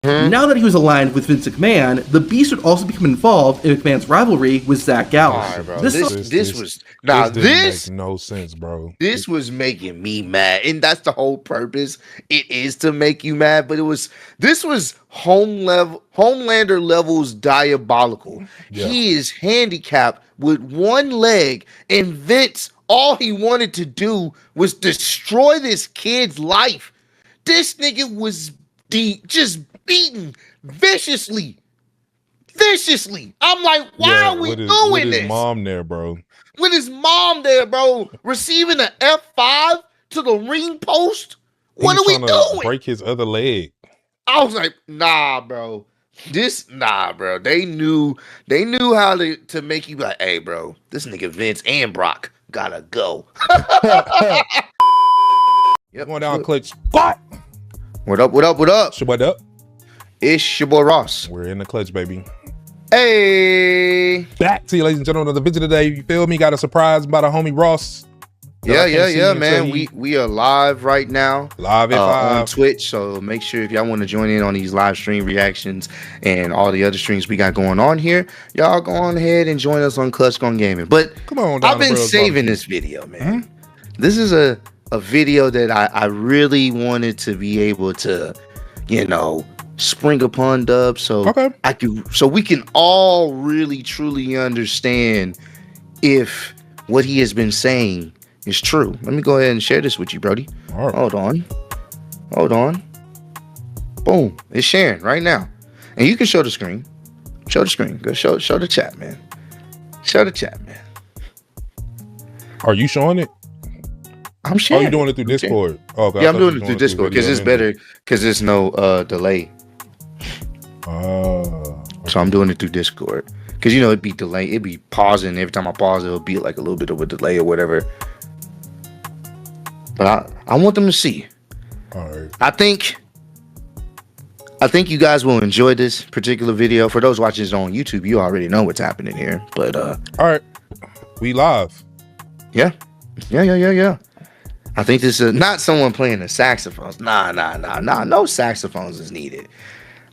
Now that he was aligned with Vince McMahon, the Beast would also become involved in McMahon's rivalry with Zach Gallows. All right, bro. This make no sense, bro. This was making me mad, and that's the whole purpose. It is to make you mad, but this was Homelander levels diabolical. Yeah. He is handicapped with one leg, and Vince, all he wanted to do was destroy this kid's life. This nigga was just beaten viciously. I'm like, why are we doing this? With his mom there, bro. Receiving an F5 to the ring post. What are we doing? Break his other leg. I was like, nah, bro. Bro. They knew how to make you like, hey, bro, this nigga Vince and Brock gotta go. Yep. Going down, Clutch. What? What up? What up? It's your boy Ross. We're in the Clutch, baby. Hey. Back to you, ladies and gentlemen, another video today. You feel me? Got a surprise by the homie Ross. Yeah, man. We are live right now. Live at 5. On Twitch. So make sure if y'all want to join in on these live stream reactions and all the other streams we got going on here, y'all go on ahead and join us on Clutch Gun Gaming. But come on, I've been saving this video, man. Mm-hmm. This is a video that I really wanted to be able to, spring upon Dub, so we can all really truly understand if what he has been saying is true. Let me go ahead and share this with you, Brody. All right. Hold on. Boom. It's sharing right now. And you can show the screen. Go show the chat, man. Are you showing it? I'm sharing. Oh, you're doing it through Discord. Oh, okay. Yeah, I'm doing it through Discord because it's better because there's no delay. So I'm doing it through Discord because it'd be delay, it'd be pausing every time I pause. It'll be like a little bit of a delay or whatever. But I want them to see. All right. I think you guys will enjoy this particular video. For those watching this on YouTube, you already know what's happening here. But all right, we live. Yeah. I think this is not someone playing the saxophones. Nah. No saxophones is needed.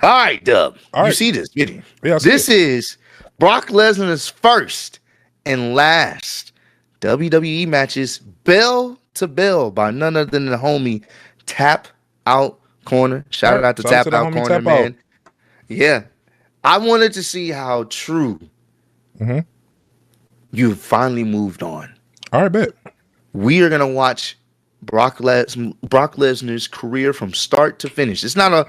All right, Dub. You see this video? Yeah, this is Brock Lesnar's first and last WWE matches, bell to bell, by none other than the homie Tap Out Corner. Shout out to Tap Out Corner, man. Yeah. I wanted to see how true you finally moved on. All right, bet. We are gonna watch Brock Lesnar's career from start to finish. It's not a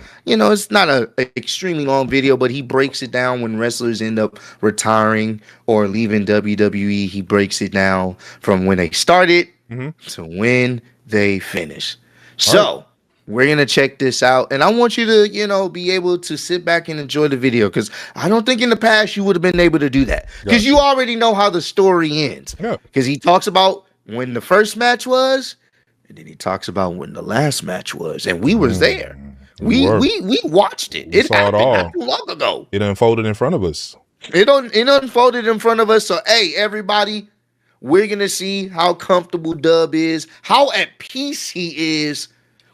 extremely long video, but he breaks it down when wrestlers end up retiring or leaving WWE. He breaks it down from when they started to when they finish. So we're gonna check this out, and I want you to, be able to sit back and enjoy the video, because I don't think in the past you would have been able to do that, because you already know how the story ends. Because he talks about when the first match was, and then he talks about when the last match was, and we was there. We watched it. It happened not too long ago. It unfolded in front of us. It unfolded in front of us. So hey, everybody, we're gonna see how comfortable Dub is, how at peace he is.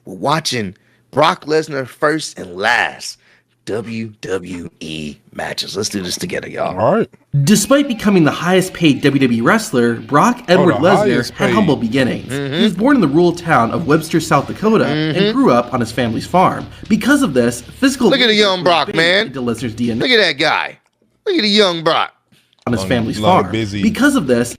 We're watching Brock Lesnar first and last WWE matches. Let's do this together, y'all. All right. Despite becoming the highest paid WWE wrestler, Brock Edward Lesnar had humble beginnings. He was born in the rural town of Webster, South Dakota, and grew up on his family's farm. Because of this, physical look at the young Brock, man. Into Lesnar's DNA. Look at that guy. Look at the young Brock on his family's farm. Because of this,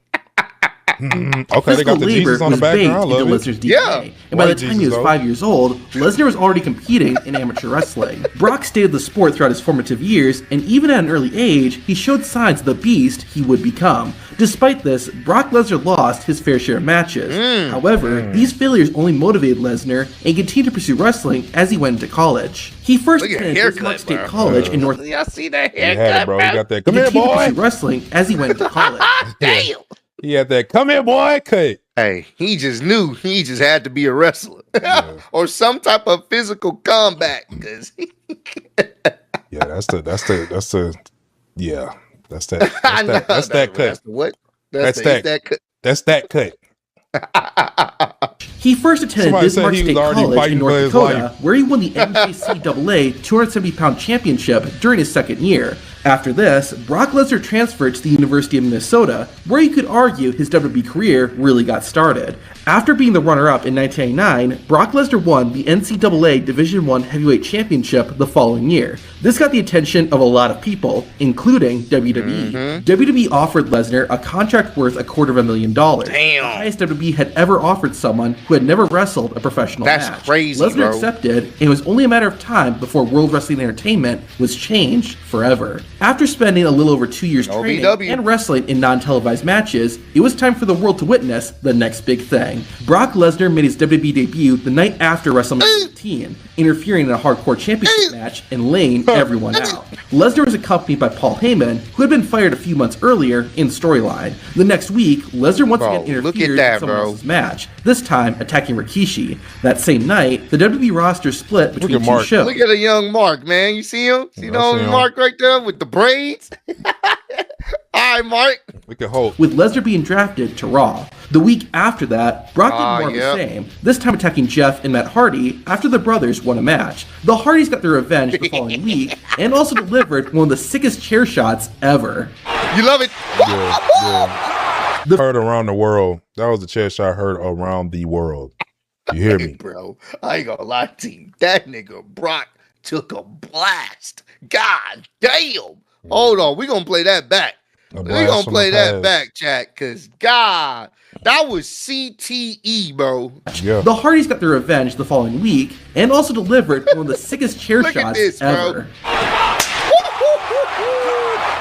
okay, they got the Jesus on the background. Into Lesnar's DNA. And by the time he was 5 years old, Lesnar was already competing in amateur wrestling. Brock stayed with the sport throughout his formative years, and even at an early age, he showed signs of the beast he would become. Despite this, Brock Lesnar lost his fair share of matches. However, these failures only motivated Lesnar and continued to pursue wrestling as he went into college. He first attended Bismarck State College in North. Y'all see that haircut, bro? He got that. Come here, boy. Wrestling as he went into college. Damn. He had that come here, boy cut. Hey, he just knew he just had to be a wrestler or some type of physical combat. That's that cut. What? That's that cut. He first attended Somebody said Bismarck he was State already College fighting in for North his Dakota, life. where he won the NJCAA 270-pound championship during his second year. After this, Brock Lesnar transferred to the University of Minnesota, where you could argue his WWE career really got started. After being the runner-up in 1999, Brock Lesnar won the NCAA Division I Heavyweight Championship the following year. This got the attention of a lot of people, including WWE. WWE offered Lesnar a contract worth $250,000. Damn. The highest WWE had ever offered someone who had never wrestled a professional match. That's crazy, Lesnar bro. accepted, and it was only a matter of time before World Wrestling Entertainment was changed forever. After spending a little over 2 years training OVW. and wrestling in non-televised matches, it was time for the world to witness the next big thing. Brock Lesnar made his WWE debut the night after WrestleMania 18, interfering in a hardcore championship match and laying everyone out. Lesnar was accompanied by Paul Heyman, who had been fired a few months earlier in storyline. The next week, Lesnar once Bro, again look at interfered that, in someone bro. else's match, this time attacking Rikishi. That same night, the WWE roster split between at two Mark. shows. Look at a young Mark, man. You see him? See I the see him. Mark right there with the braids? All right, Mark. Look at Hulk. with Lesnar being drafted to Raw. The week after that, Brock did more of yep. the same, this time attacking Jeff and Matt Hardy after the brothers won a match. The Hardys got their revenge the following week and also delivered one of the sickest chair shots ever. You love it? Yeah. Heard around the world. That was the chair shot I heard around the world. You hear Hey, me? bro, I ain't gonna lie to you. That nigga Brock took a blast. God damn. Hold on, we gonna play that back. A We blast gonna from play the that past. back, chat, cause God, that was CTE, bro. Yeah. The Hardys got their revenge the following week and also delivered one of the sickest chair Look at shots this, bro. ever.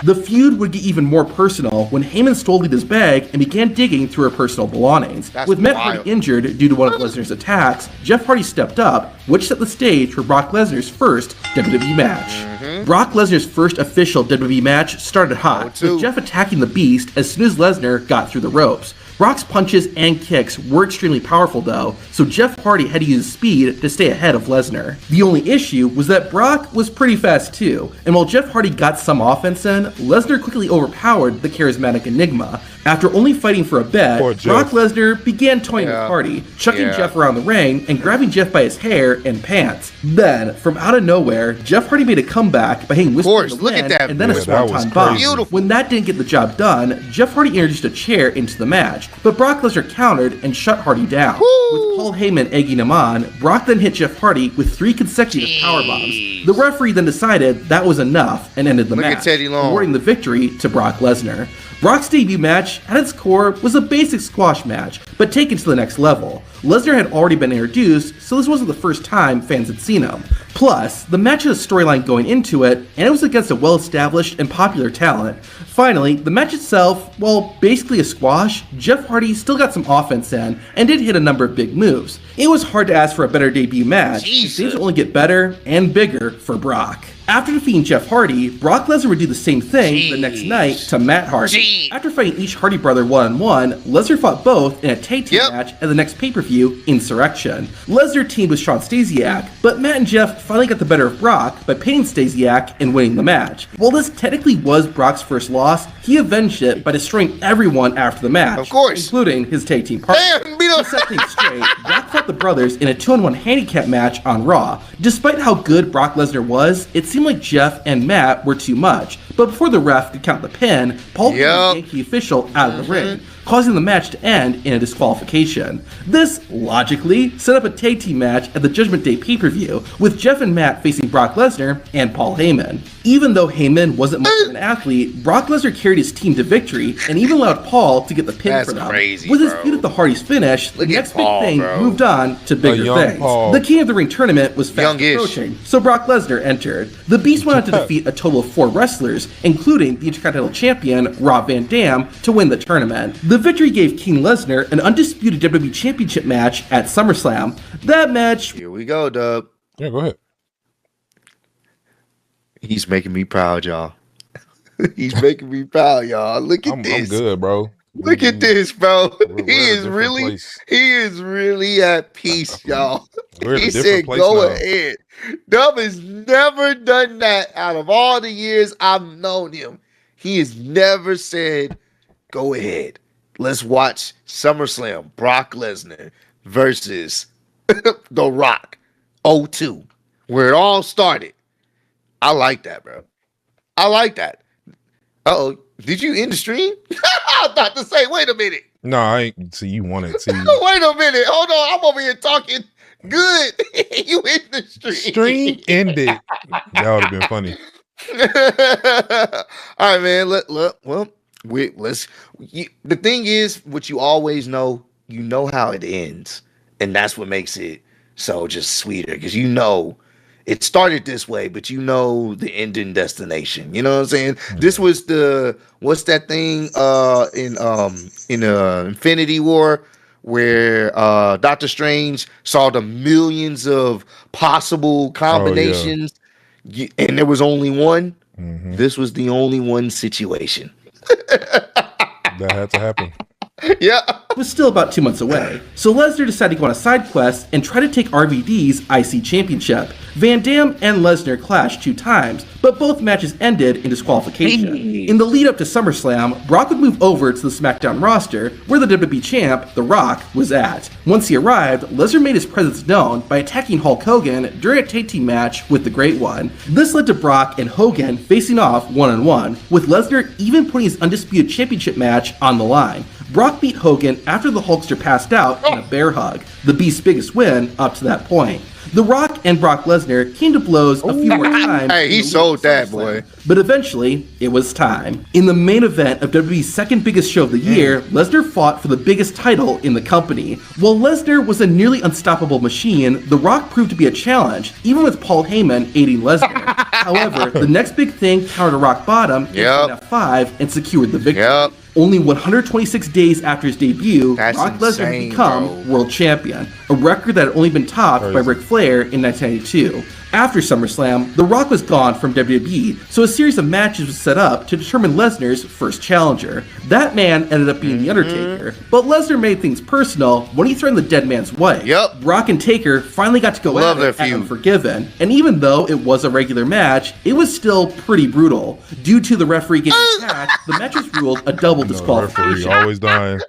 The feud would get even more personal when Heyman stole Lita's bag and began digging through her personal belongings. That's With Matt wild. Hardy injured due to one of Lesnar's attacks, Jeff Hardy stepped up, which set the stage for Brock Lesnar's first WWE match. Brock Lesnar's first official WWE match started hot, too. with Jeff attacking the Beast as soon as Lesnar got through the ropes. Brock's punches and kicks were extremely powerful though, so Jeff Hardy had to use speed to stay ahead of Lesnar. The only issue was that Brock was pretty fast too, and while Jeff Hardy got some offense in, Lesnar quickly overpowered the charismatic Enigma. After only fighting for a bit, Poor Jeff. Brock Lesnar began toying with Yeah. Hardy, chucking Yeah. Jeff around the ring and grabbing Jeff by his hair and pants. Then, from out of nowhere, Jeff Hardy made a comeback by hitting Whisper course, in the look at wind that, and then a Yeah, that was swanton crazy. bomb. Beautiful. When that didn't get the job done, Jeff Hardy introduced a chair into the match, but Brock Lesnar countered and shut Hardy down. With Paul Heyman egging him on, Brock then hit Jeff Hardy with 3 consecutive powerbombs. The referee then decided that was enough and ended the Look at match, Teddy Long. awarding the victory to Brock Lesnar. Brock's debut match, at its core, was a basic squash match, but taken to the next level. Lesnar had already been introduced, so this wasn't the first time fans had seen him. Plus, the match had a storyline going into it, and it was against a well-established and popular talent. Finally, the match itself, while basically a squash, Jeff Hardy still got some offense in, and did hit a number of big moves. It was hard to ask for a better debut match. Jesus. Things only get better and bigger for Brock. After defeating Jeff Hardy, Brock Lesnar would do the same thing the next night to Matt Hardy. After fighting each Hardy brother one-on-one, Lesnar fought both in a tag team match at the next pay-per-view, Insurrection. Lesnar teamed with Shawn Stasiak, but Matt and Jeff finally got the better of Brock by pinning Stasiak and winning the match. While this technically was Brock's first loss, he avenged it by destroying everyone after the match, Of course. including his tag team partner. Damn, beat To up. set things straight, Brock fought the brothers in a 2-on-1 handicap match on Raw. Despite how good Brock Lesnar was, it seemed like Jeff and Matt were too much. But before the ref could count the pin, Paul pulled the Yankee official out of the ring, causing the match to end in a disqualification. This, logically, set up a tag team match at the Judgment Day pay-per-view, with Jeff and Matt facing Brock Lesnar and Paul Heyman. Even though Heyman wasn't much of an athlete, Brock Lesnar carried his team to victory and even allowed Paul to get the pin That's for them. crazy, With his bro. feud at the Hardys finish, Look the at next Paul, big thing bro. moved on to bigger young things. Paul. The King of the Ring tournament was fast Youngish. approaching, so Brock Lesnar entered. The Beast went on to defeat a total of 4 wrestlers, including the Intercontinental Champion Rob Van Dam, to win the tournament. The victory gave King Lesnar an undisputed WWE Championship match at SummerSlam. That match Here we go, Dub. Yeah, go ahead. He's making me proud, y'all. He's making me proud, y'all. Look at I'm this. good, bro. Look at this, bro. We're at a He is different really, place. he is really at peace, y'all. We're at a He different said, place "Go now." ahead." Dub has never done that out of all the years I've known him. He has never said, "Go ahead, let's watch SummerSlam." Brock Lesnar versus The Rock 02, where it all started. I like that, bro. I like that. Uh-oh. Did you end the stream? I was about to say, wait a minute. No, I ain't. See, you want it. See, Wait a minute. Hold on. I'm over here talking good. You in the stream. Stream ended. That would have been funny. All right, man. The thing is, what you always know, you know how it ends. And that's what makes it so just sweeter. Because you know it started this way, but you know the ending destination. You know what I'm saying? Mm-hmm. This was what's that thing in Infinity War where Doctor Strange saw the millions of possible combinations, and there was only one. Mm-hmm. This was the only one situation. That had to happen. Yeah. Was still about 2 months away, so Lesnar decided to go on a side quest and try to take RVD's IC Championship. Van Dam and Lesnar clashed 2 times, but both matches ended in disqualification. In the lead up to SummerSlam, Brock would move over to the SmackDown roster, where the WWE champ, The Rock, was at. Once he arrived, Lesnar made his presence known by attacking Hulk Hogan during a tag team match with the Great One. This led to Brock and Hogan facing off one-on-one, with Lesnar even putting his undisputed championship match on the line. Brock beat Hogan after the Hulkster passed out in a bear hug, the Beast's biggest win up to that point. The Rock and Brock Lesnar came to blows a few more times. Hey, he sold that, boy. But eventually, it was time. In the main event of WWE's second biggest show of the year, Lesnar fought for the biggest title in the company. While Lesnar was a nearly unstoppable machine, The Rock proved to be a challenge, even with Paul Heyman aiding Lesnar. However, the next big thing countered rock bottom in F5 and secured the victory. Only 126 days after his debut, Brock Lesnar had become world champion, a record that had only been topped by Ric Flair in 1992. After SummerSlam, The Rock was gone from WWE, so a series of matches was set up to determine Lesnar's first challenger. That man ended up being The Undertaker, but Lesnar made things personal when he threatened the dead man's wife. Brock and Taker finally got to go at it at Unforgiven, and even though it was a regular match, it was still pretty brutal. Due to the referee getting attacked, the match was ruled a double disqualification. Referee always dying.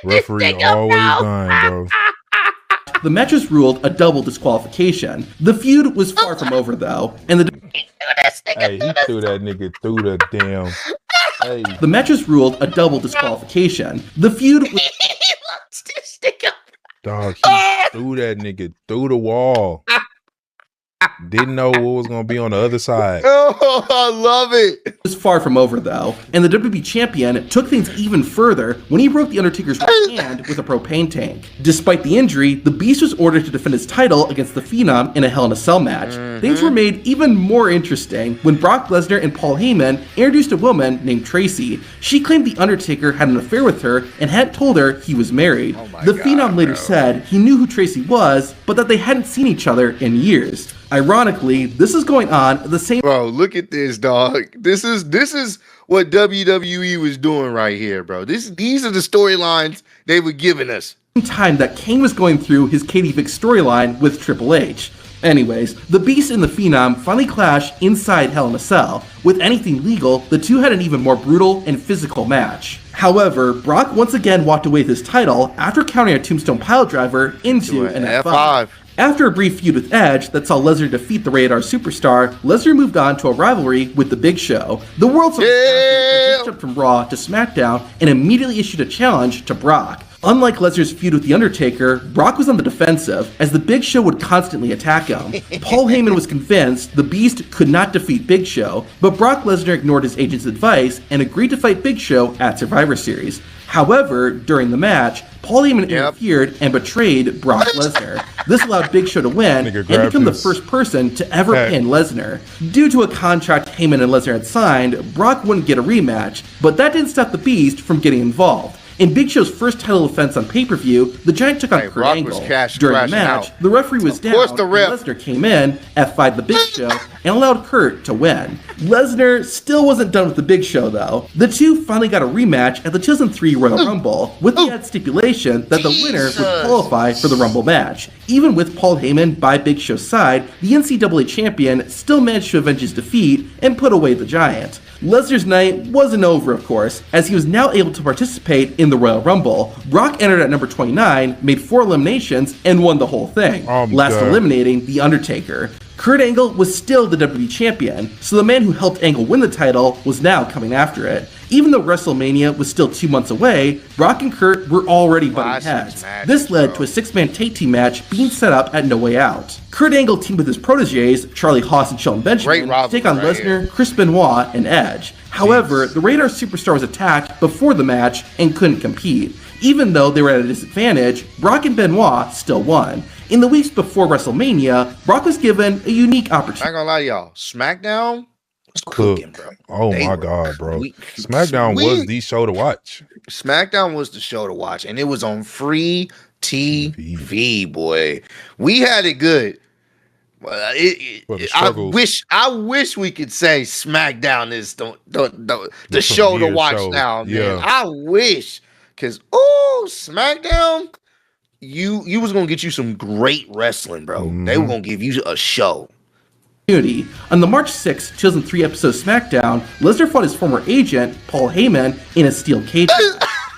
Referee always dying, bro. The match was ruled a double disqualification. The feud was far from over, though, and Hey, he threw that nigga through the damn. Hey. The match was ruled a double disqualification. The feud was. Dog, he threw that nigga through the wall. Didn't know what was going to be on the other side. Oh, I love it. It was far from over, though, and the WWE champion took things even further when he broke The Undertaker's right hand with a propane tank. Despite the injury, the Beast was ordered to defend his title against the Phenom in a Hell in a Cell match. Things were made even more interesting when Brock Lesnar and Paul Heyman introduced a woman named Tracy. She claimed The Undertaker had an affair with her and hadn't told her he was married. The Phenom later said he knew who Tracy was, but that they hadn't seen each other in years. Ironically, this is going on at the same. Bro, look at this, dog. This is what WWE was doing right here, bro. These are the storylines they were giving us. Time that Kane was going through his Katie Vick storyline with Triple H. Anyways, the Beast and the Phenom finally clashed inside Hell in a Cell. With anything legal, the two had an even more brutal and physical match. However, Brock once again walked away with his title after countering a Tombstone Piledriver into an F5. After a brief feud with Edge that saw Lesnar defeat the Rated R Superstar, Lesnar moved on to a rivalry with The Big Show. The World's Champion jumped from Raw to SmackDown and immediately issued a challenge to Brock. Unlike Lesnar's feud with The Undertaker, Brock was on the defensive, as The Big Show would constantly attack him. Paul Heyman was convinced the Beast could not defeat Big Show, but Brock Lesnar ignored his agent's advice and agreed to fight Big Show at Survivor Series. However, during the match, Paul Heyman interfered and betrayed Brock Lesnar. This allowed Big Show to win and become the first person to ever pin Lesnar. Due to a contract Heyman and Lesnar had signed, Brock wouldn't get a rematch, but that didn't stop the Beast from getting involved. In Big Show's first title defense on pay-per-view, the Giant took on Kurt Brock Angle. Was During the match, the referee was down, and ref. Lesnar came in, F5'd the Big Show, and allowed Kurt to win. Lesnar still wasn't done with the Big Show though. The two finally got a rematch at the 2003 Royal Rumble, with the added stipulation that the winner would qualify for the Rumble match. Even with Paul Heyman by Big Show's side, the NCAA champion still managed to avenge his defeat and put away the Giant. Lesnar's night wasn't over, of course, as he was now able to participate in the Royal Rumble. Brock entered at number 29, made 4 eliminations, and won the whole thing, last eliminating The Undertaker. Kurt Angle was still the WWE champion, so the man who helped Angle win the title was now coming after it. Even though WrestleMania was still 2 months away, Brock and Kurt were already butting heads. This led to a 6-man tag team match being set up at No Way Out. Kurt Angle teamed with his proteges, Charlie Haas and Shelton Benjamin, to take on Lesnar, Chris Benoit, and Edge. However, the Radar Superstar was attacked before the match and couldn't compete. Even though they were at a disadvantage, Brock and Benoit still won. In the weeks before WrestleMania, Brock was given a unique opportunity. I ain't gonna lie to y'all, SmackDown was cooking, bro. Oh my God, bro. SmackDown was the show to watch. SmackDown was the show to watch, and it was on free TV, boy. We had it good. I wish we could say SmackDown is the show to watch now, man. Yeah. I wish, because SmackDown, you was gonna get you some great wrestling, bro. They were gonna give you a show. On the March 6, 2003 episode of SmackDown, Lesnar fought his former agent, Paul Heyman, in a steel cage.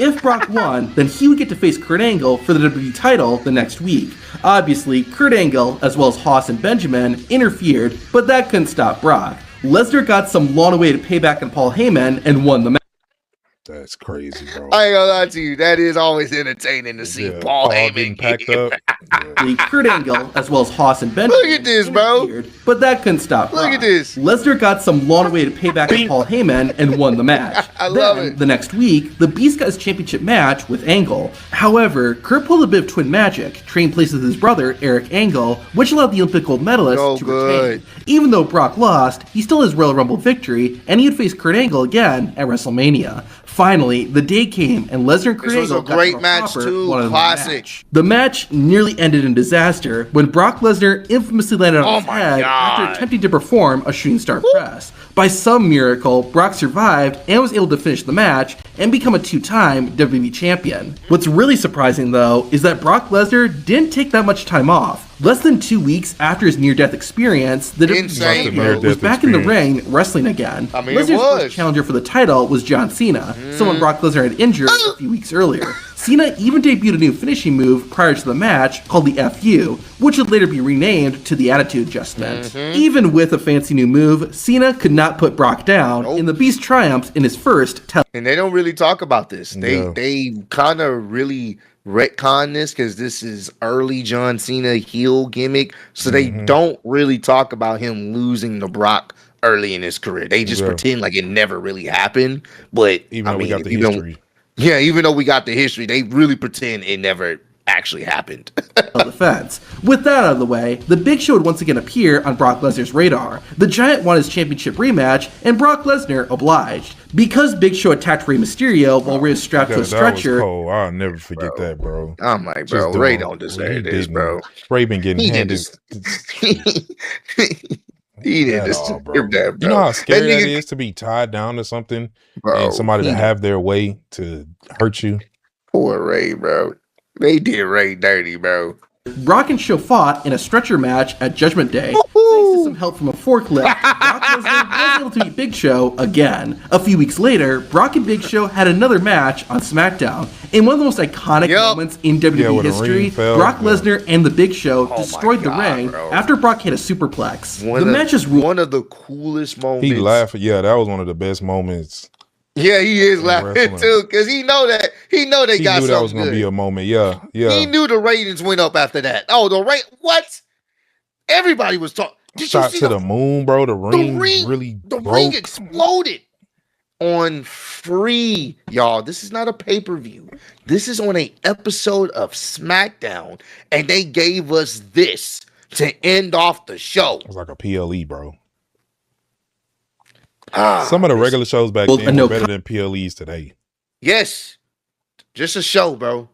If Brock won, then he would get to face Kurt Angle for the WWE title the next week. Obviously, Kurt Angle, as well as Haas and Benjamin, interfered, but that couldn't stop Brock. Lesnar got some long-awaited payback on Paul Heyman and won the match. That's crazy, bro. I ain't gonna lie to you. That is always entertaining to see Paul Heyman packed up. Kurt Angle, as well as Haas and Benjamin. Look at this, bro. But that couldn't stop Brock. Look at this. Lesnar got some long-awaited payback on Paul Heyman and won the match. I love it. The next week, the Beast got his championship match with Angle. However, Kurt pulled a bit of twin magic, trading places with his brother, Eric Angle, which allowed the Olympic gold medalist to retain. Even though Brock lost, he still has Royal Rumble victory, and he would face Kurt Angle again at WrestleMania. Finally, the day came, and Lesnar and Kurt Angle got a great match too. Classic. The match nearly ended in disaster when Brock Lesnar infamously landed on his head after attempting to perform a shooting star press. By some miracle, Brock survived and was able to finish the match and become a 2-time WWE champion. What's really surprising, though, is that Brock Lesnar didn't take that much time off. Less than 2 weeks after his near-death experience, the WWE champion was back in the ring wrestling again. Lesnar's first challenger for the title was John Cena, someone Brock Lesnar had injured a few weeks earlier. Cena even debuted a new finishing move prior to the match called the FU, which would later be renamed to the Attitude Adjustment. Even with a fancy new move, Cena could not put Brock down, and the Beast triumphed in his first And they don't really talk about this. They kind of really retcon this because this is early John Cena heel gimmick, so they don't really talk about him losing to Brock early in his career. They just pretend like it never really happened. But even though we got the history. Yeah, even though we got the history, they really pretend it never actually happened. Defense. With that out of the way, the Big Show would once again appear on Brock Lesnar's radar. The Giant won his championship rematch, and Brock Lesnar obliged. Because Big Show attacked Rey Mysterio while Rey was strapped to a stretcher. That was cold. I'll never forget that, bro. I'm like, bro, Rey don't deserve this, bro. Rey been getting handed. He didn't deserve that, bro. You know how scary that is to be tied down to something and somebody to have their way to hurt you? Poor Rey, bro. They did Rey dirty, bro. Brock and Show fought in a stretcher match at Judgment Day. Thanks to some help from a forklift, Brock Lesnar was able to beat Big Show again. A few weeks later, Brock and Big Show had another match on SmackDown. In one of the most iconic moments in WWE history, Brock Lesnar and the Big Show destroyed the ring after Brock hit a superplex. The match is one of the coolest moments. He laughed. Yeah, that was one of the best moments. Yeah, he is laughing too, because he know they got something. He knew that was gonna be a moment. Yeah. He knew the ratings went up after that. Oh, what? Everybody was talking. Shot to the moon, bro. The ring exploded on free, y'all. This is not a pay-per-view. This is on an episode of SmackDown, and they gave us this to end off the show. It was like a PLE, bro. Some of the regular shows back then were better than PLEs today. Yes. Just a show, bro.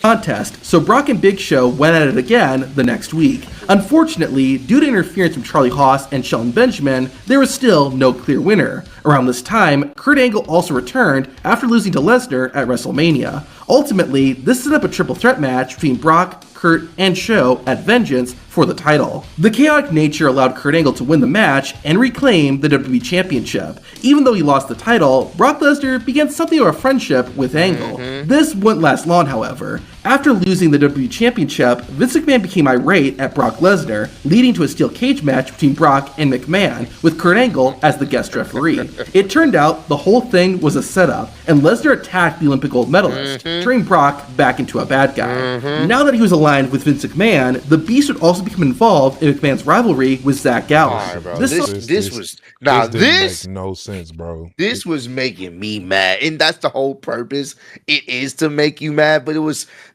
contest, so Brock and Big Show went at it again the next week. Unfortunately, due to interference from Charlie Haas and Shelton Benjamin, there was still no clear winner. Around this time, Kurt Angle also returned after losing to Lesnar at WrestleMania. Ultimately, this set up a triple threat match between Brock, Kurt, and Show at Vengeance for the title. The chaotic nature allowed Kurt Angle to win the match and reclaim the WWE Championship. Even though he lost the title, Brock Lesnar began something of a friendship with Angle. This wouldn't last long, however. After losing the WWE Championship, Vince McMahon became irate at Brock Lesnar, leading to a steel cage match between Brock and McMahon, with Kurt Angle as the guest referee. It turned out the whole thing was a setup, and Lesnar attacked the Olympic gold medalist, turning Brock back into a bad guy. Now that he was aligned with Vince McMahon, the Beast would also become involved in McMahon's rivalry with Zach Gallows. Right, this make no sense, bro. This was making me mad, and that's the whole purpose. It is to make you mad, but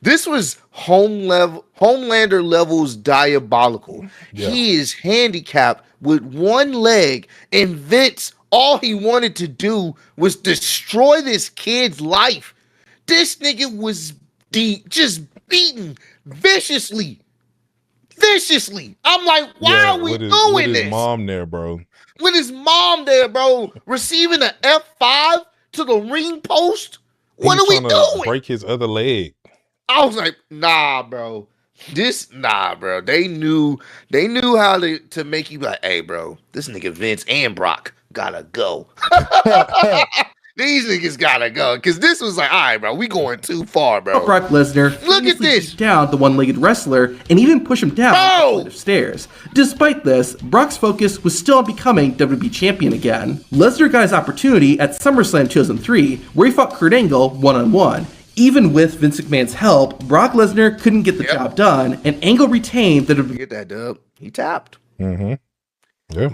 this was Homelander levels diabolical. Yeah. He is handicapped with one leg, and Vince, all he wanted to do was destroy this kid's life. This nigga was just beaten viciously. I'm like, why are we doing this? With his mom there, bro. With his mom there, bro. Receiving an F5 to the ring post. What are we doing? Break his other leg. I was like, nah, bro. Bro. They knew how to make you like, hey, bro, this nigga Vince and Brock gotta go. These niggas gotta go. Because this was like, all right, bro, we going too far, bro. Brock Lesnar look at this. Down the one-legged wrestler and even push him down a flight of stairs. Despite this, Brock's focus was still on becoming WWE champion again. Lesnar got his opportunity at SummerSlam 2003, where he fought Kurt Angle one-on-one. Even with Vince McMahon's help, Brock Lesnar couldn't get the job done, and Angle retained the WWE. Get that dub. He tapped. Yeah.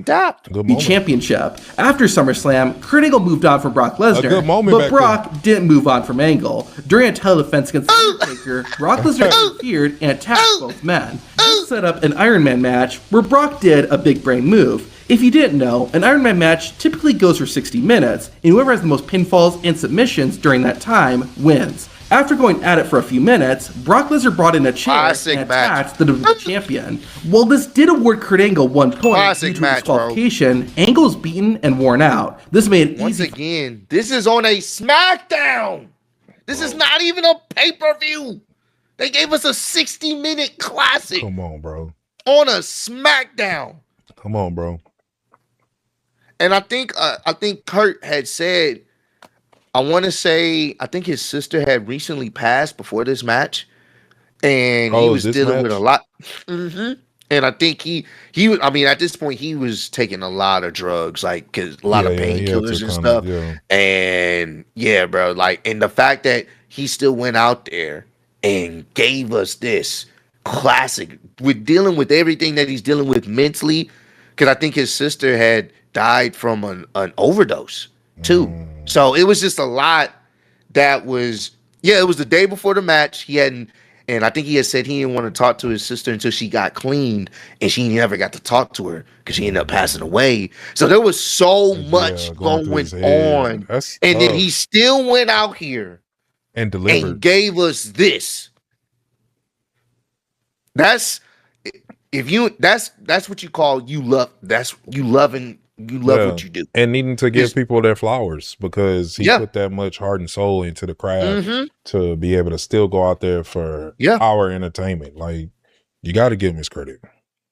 Tapped. The championship. After SummerSlam, Kurt Angle moved on from Brock Lesnar, but Brock didn't move on from Angle. During a title defense against The Undertaker, Brock Lesnar interfered and attacked both men. This set up an Iron Man match where Brock did a big brain move. If you didn't know, an Iron Man match typically goes for 60 minutes, and whoever has the most pinfalls and submissions during that time wins. After going at it for a few minutes, Brock Lesnar brought in a chair and attacked the WWE champion. While this did award Kurt Angle 1 point due to disqualification, Angle was beaten and worn out. This made it once again, this is on a SmackDown. This is not even a pay-per-view. They gave us a 60-minute classic. Come on, bro. On a SmackDown. Come on, bro. And I think Kurt had said, I think his sister had recently passed before this match, and he was dealing with a lot. And I think he I mean, at this point, he was taking a lot of drugs, like a lot of painkillers and stuff. And yeah, bro, like, and the fact that he still went out there and gave us this classic with dealing with everything that he's dealing with mentally, because I think his sister had died from an overdose too. So it was just a lot that was, it was the day before the match. And I think he had said he didn't want to talk to his sister until she got cleaned, and she never got to talk to her because she ended up passing away. So there was so much going on. And then he still went out here and delivered and gave us this. That's what you call you love what you do, and needing to give people their flowers, because he put that much heart and soul into the craft to be able to still go out there for our entertainment. Like, you got to give him his credit.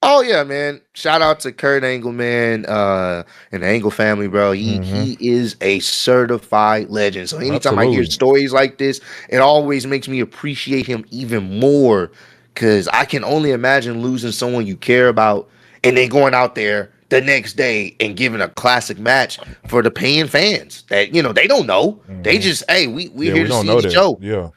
Oh yeah, man! Shout out to Kurt Angle, man, and the Angle family, bro. He is a certified legend. So anytime I hear stories like this, it always makes me appreciate him even more, because I can only imagine losing someone you care about and then going out there the next day and giving a classic match for the paying fans that, they don't know. They just, hey, we here to see the show. Yeah.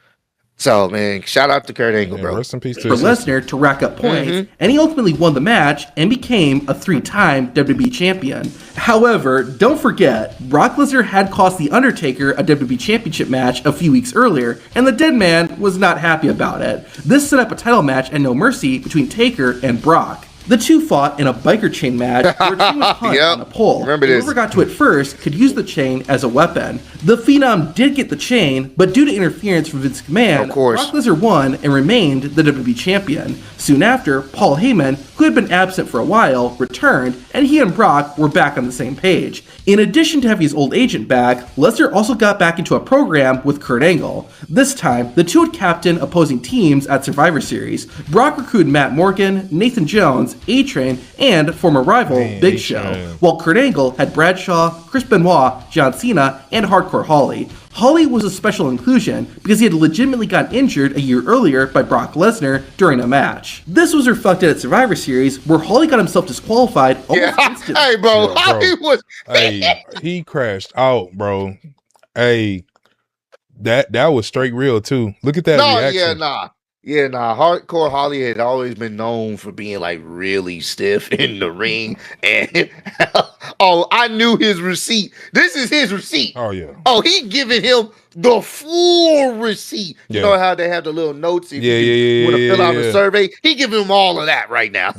So, man, shout out to Kurt Angle, bro. Rest in peace for Lesnar to rack up points, and he ultimately won the match and became a 3-time WWE champion. However, don't forget, Brock Lesnar had cost The Undertaker a WWE championship match a few weeks earlier, and the dead man was not happy about it. This set up a title match at No Mercy between Taker and Brock. The two fought in a biker chain match where a chain was hung on a pole. Remember this. Whoever got to it first could use the chain as a weapon. The Phenom did get the chain, but due to interference from Vince McMahon, Brock Lesnar won and remained the WWE champion. Soon after, Paul Heyman, who had been absent for a while, returned, and he and Brock were back on the same page. In addition to having his old agent back, Lesnar also got back into a program with Kurt Angle. This time, the two would captain opposing teams at Survivor Series. Brock recruited Matt Morgan, Nathan Jones, A-Train, and former rival Big Show, while Kurt Angle had Bradshaw, Chris Benoit, John Cena, and Hardcore Holly. Holly was a special inclusion because he had legitimately gotten injured a year earlier by Brock Lesnar during a match. This was reflected at Survivor Series, where Holly got himself disqualified almost instantly. Hey, bro, Holly was... he crashed out, bro. Hey, that was straight real, too. Look at that reaction. Hardcore Holly had always been known for being like really stiff in the ring. And I knew his receipt. This is his receipt. Oh, yeah. Oh, he giving him the full receipt. You know how they have the little notes if you want to fill out a survey? He giving him all of that right now.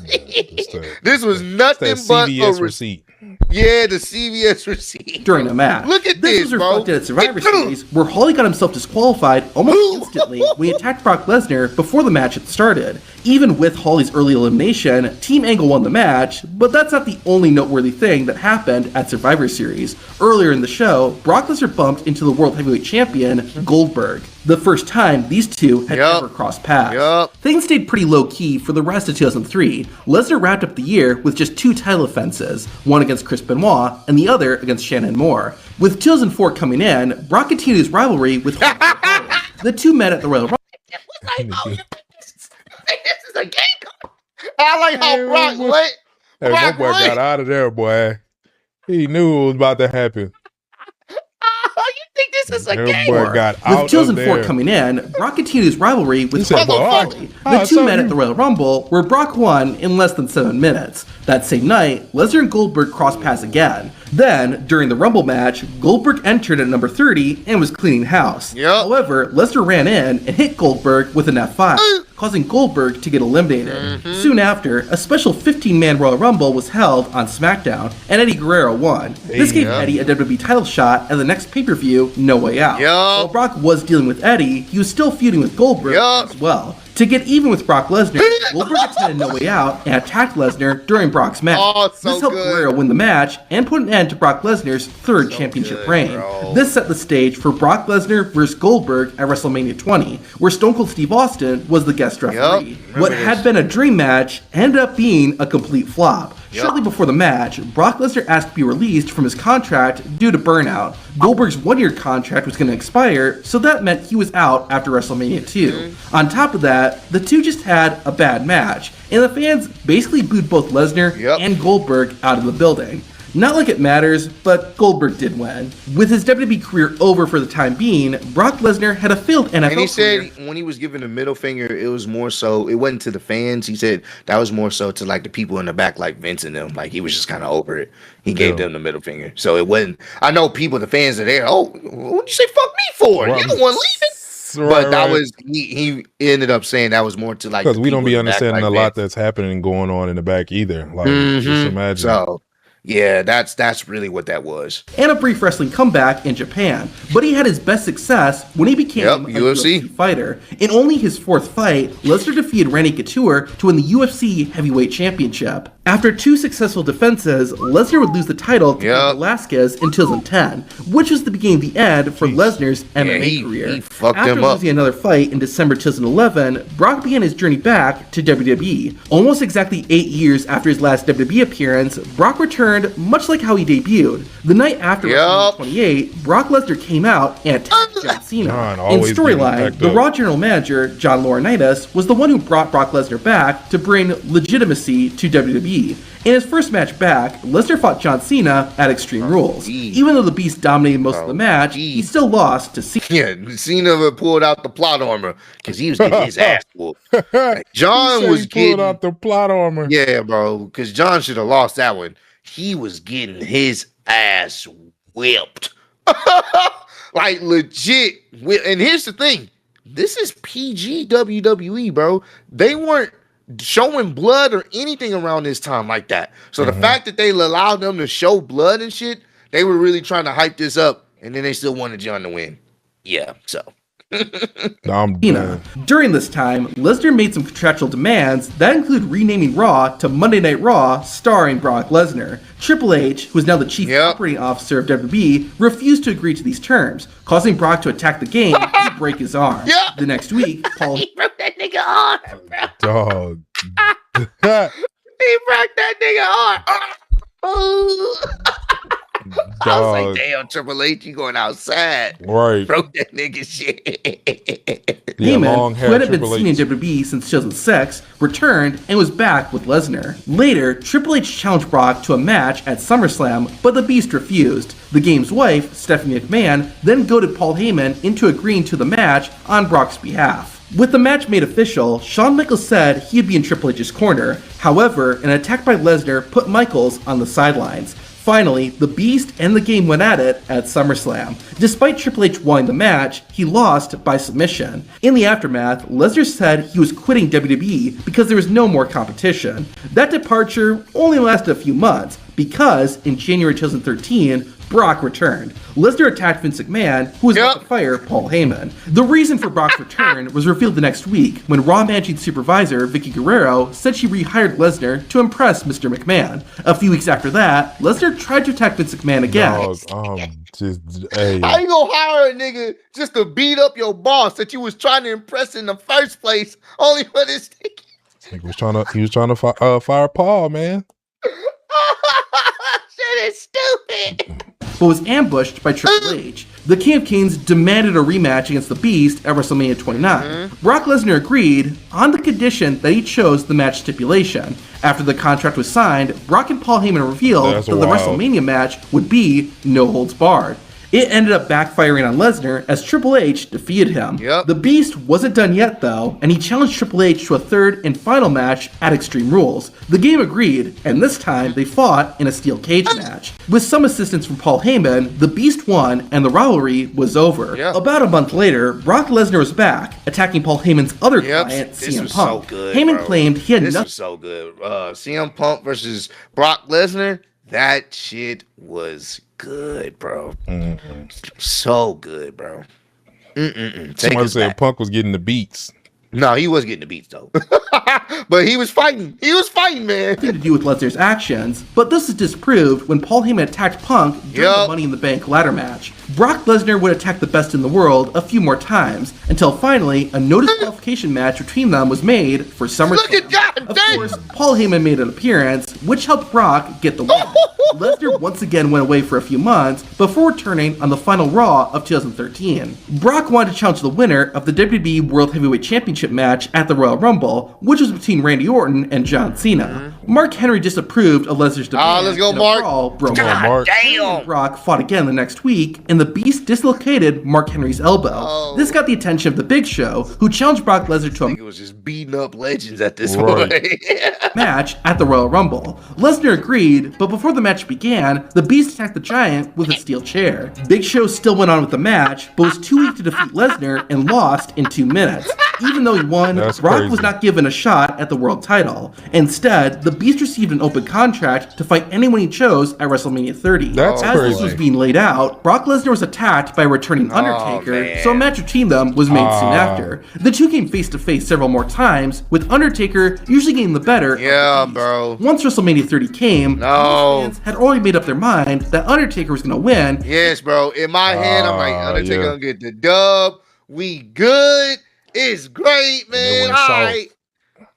This was nothing but a receipt. Yeah, the CVS receipt. During a match. Look at this was reflected at Survivor Series, where Holly got himself disqualified almost instantly when he attacked Brock Lesnar before the match had started. Even with Holly's early elimination, Team Angle won the match, but that's not the only noteworthy thing that happened at Survivor Series. Earlier in the show, Brock Lesnar bumped into the World Heavyweight Champion, Goldberg. The first time these two had ever crossed paths. Things stayed pretty low-key for the rest of 2003. Lesnar wrapped up the year with just 2 title defenses, one against Chris Benoit and the other against Shannon Moore. With 2004 coming in, Brock continued his rivalry with Holly. The two met at the Royal Rumble. This is a game. I like how Brock went. That boy got out of there, boy. He knew it was about to happen. You think this is a game? With 2004 coming in, Brock continued his rivalry with Holly. The two met at the Royal Rumble, where Brock won in less than 7 minutes. That same night, Lesnar and Goldberg crossed paths again. Then, during the Rumble match, Goldberg entered at number 30 and was cleaning house. However, Lesnar ran in and hit Goldberg with an F5, causing Goldberg to get eliminated. Soon after, a special 15-man Royal Rumble was held on SmackDown, and Eddie Guerrero won. This gave Eddie a WWE title shot at the next pay-per-view, No Way Out. While Brock was dealing with Eddie, he was still feuding with Goldberg as well. To get even with Brock Lesnar, Goldberg attended No Way Out and attacked Lesnar during Brock's match. This helped Guerrero win the match and put an end to Brock Lesnar's third championship reign. This set the stage for Brock Lesnar vs. Goldberg at WrestleMania 20, where Stone Cold Steve Austin was the guest referee. What had been a dream match ended up being a complete flop. Shortly before the match, Brock Lesnar asked to be released from his contract due to burnout. Goldberg's 1-year contract was going to expire, so that meant he was out after WrestleMania 2. On top of that, the two just had a bad match, and the fans basically booed both Lesnar and Goldberg out of the building. Not like it matters, but Goldberg did win. With his WWE career over for the time being, Brock Lesnar had a failed NFL career. And he said when he was giving the middle finger, it was more so, it wasn't to the fans. He said that was more so to like the people in the back, like Vince and them. Like he was just kind of over it. He gave them the middle finger. So it wasn't, I know people, the fans are there, oh, what'd you say fuck me for? You the one leaving. But that was, he ended up saying that was more to like, because we don't be understanding a lot that's happening and going on in the back either. Like, just imagine. So, yeah, that's really what that was. And a brief wrestling comeback in Japan, but he had his best success when he became a UFC fighter. In only his 4th fight, Lesnar defeated Randy Couture to win the UFC Heavyweight Championship. After 2 successful defenses, Lesnar would lose the title to Velasquez in 2010, which was the beginning of the end for Lesnar's MMA career. He fucked After him up. losing another fight in December 2011, Brock began his journey back to WWE. Almost exactly 8 years after his last WWE appearance, Brock returned much like how he debuted. The night after WrestleMania 28, Brock Lesnar came out and attacked John Cena. In storyline, the Raw general manager, John Laurinaitis, was the one who brought Brock Lesnar back to bring legitimacy to WWE. In his first match back, Lesnar fought John Cena at Extreme Rules. Even though the Beast dominated most of the match, he still lost to Cena. Yeah, Cena pulled out the plot armor because he was getting his ass whooped. John was getting pulled out the plot armor. Yeah, bro, because John should have lost that one. He was getting his ass whipped. Like legit. And here's the thing. This is PG WWE, bro. They weren't showing blood or anything around this time like that. So the fact that they allowed them to show blood and shit, they were really trying to hype this up, and then they still wanted John to win. Yeah, so. During this time, Lesnar made some contractual demands that include renaming Raw to Monday Night Raw, starring Brock Lesnar. Triple H, who is now the chief operating officer of WWE, refused to agree to these terms, causing Brock to attack the game and break his arm. The next week, Paul... He broke that nigga arm, bro. Dog. He broke that nigga arm. I was like, damn, Triple H, you going outside. Right. Broke that nigga shit. Heyman, who hadn't been seen in WWE since 2006, returned and was back with Lesnar. Later, Triple H challenged Brock to a match at SummerSlam, but the Beast refused. The Game's wife, Stephanie McMahon, then goaded Paul Heyman into agreeing to the match on Brock's behalf. With the match made official, Shawn Michaels said he'd be in Triple H's corner. However, an attack by Lesnar put Michaels on the sidelines. Finally, the Beast and the Game went at it at SummerSlam. Despite Triple H winning the match, he lost by submission. In the aftermath, Lesnar said he was quitting WWE because there was no more competition. That departure only lasted a few months because in January 2013, Brock returned. Lesnar attacked Vince McMahon, who was about to fire Paul Heyman. The reason for Brock's return was revealed the next week when Raw Managing Supervisor Vicky Guerrero said she rehired Lesnar to impress Mr. McMahon. A few weeks after that, Lesnar tried to attack Vince McMahon again. How you gonna hire a nigga just to beat up your boss that you was trying to impress in the first place, only for this thing? He was trying to fire Paul, man. Shit is stupid. But was ambushed by Triple H. The King of Kings demanded a rematch against the Beast at WrestleMania 29. Brock Lesnar agreed on the condition that he chose the match stipulation. After the contract was signed, Brock and Paul Heyman revealed that the WrestleMania match would be no holds barred. It ended up backfiring on Lesnar as Triple H defeated him. The Beast wasn't done yet though, and he challenged Triple H to a third and final match at Extreme Rules. The Game agreed, and this time they fought in a steel cage match. With some assistance from Paul Heyman, the Beast won and the rivalry was over. About a month later, Brock Lesnar was back, attacking Paul Heyman's other client, CM Punk. Heyman claimed he had nothing. This was so good. CM Punk versus Brock Lesnar, that shit was good, bro. So good, bro. Somebody said Punk was getting the beats. No, he was getting the beats though. But he was fighting. He was fighting, man. Nothing to do with Lesnar's actions, but this is disproved when Paul Heyman attacked Punk during the Money in the Bank ladder match. Brock Lesnar would attack the best in the world a few more times, until finally a no disqualification match between them was made for SummerSlam. Look at God, of course, Paul Heyman made an appearance, which helped Brock get the win. Lesnar once again went away for a few months before returning on the final Raw of 2013. Brock wanted to challenge the winner of the WWE World Heavyweight Championship match at the Royal Rumble, which was between Randy Orton and John Cena. Mark Henry disapproved of Lesnar's demand. Let's go, Mark. God damn. Brock fought again the next week, and the Beast dislocated Mark Henry's elbow. This got the attention of the Big Show, who challenged Brock Lesnar to a it was just beating up legends at this point. match at the Royal Rumble. Lesnar agreed, but before the match began, the Beast attacked the Giant with a steel chair. Big Show still went on with the match, but was too weak to defeat Lesnar and lost in 2 minutes. Even though he won, Brock was not given a shot at the world title. Instead, the Beast received an open contract to fight anyone he chose at WrestleMania 30. As this was being laid out, Brock Lesnar was attacked by a returning Undertaker, so a match between them was made soon after. The two came face to face several more times, with Undertaker usually getting the better. Bro. Once WrestleMania 30 came, most fans had already made up their mind that Undertaker was going to win. Yes, bro. In my head, I'm like, Undertaker gonna get the dub. We good. It's great, man. All right.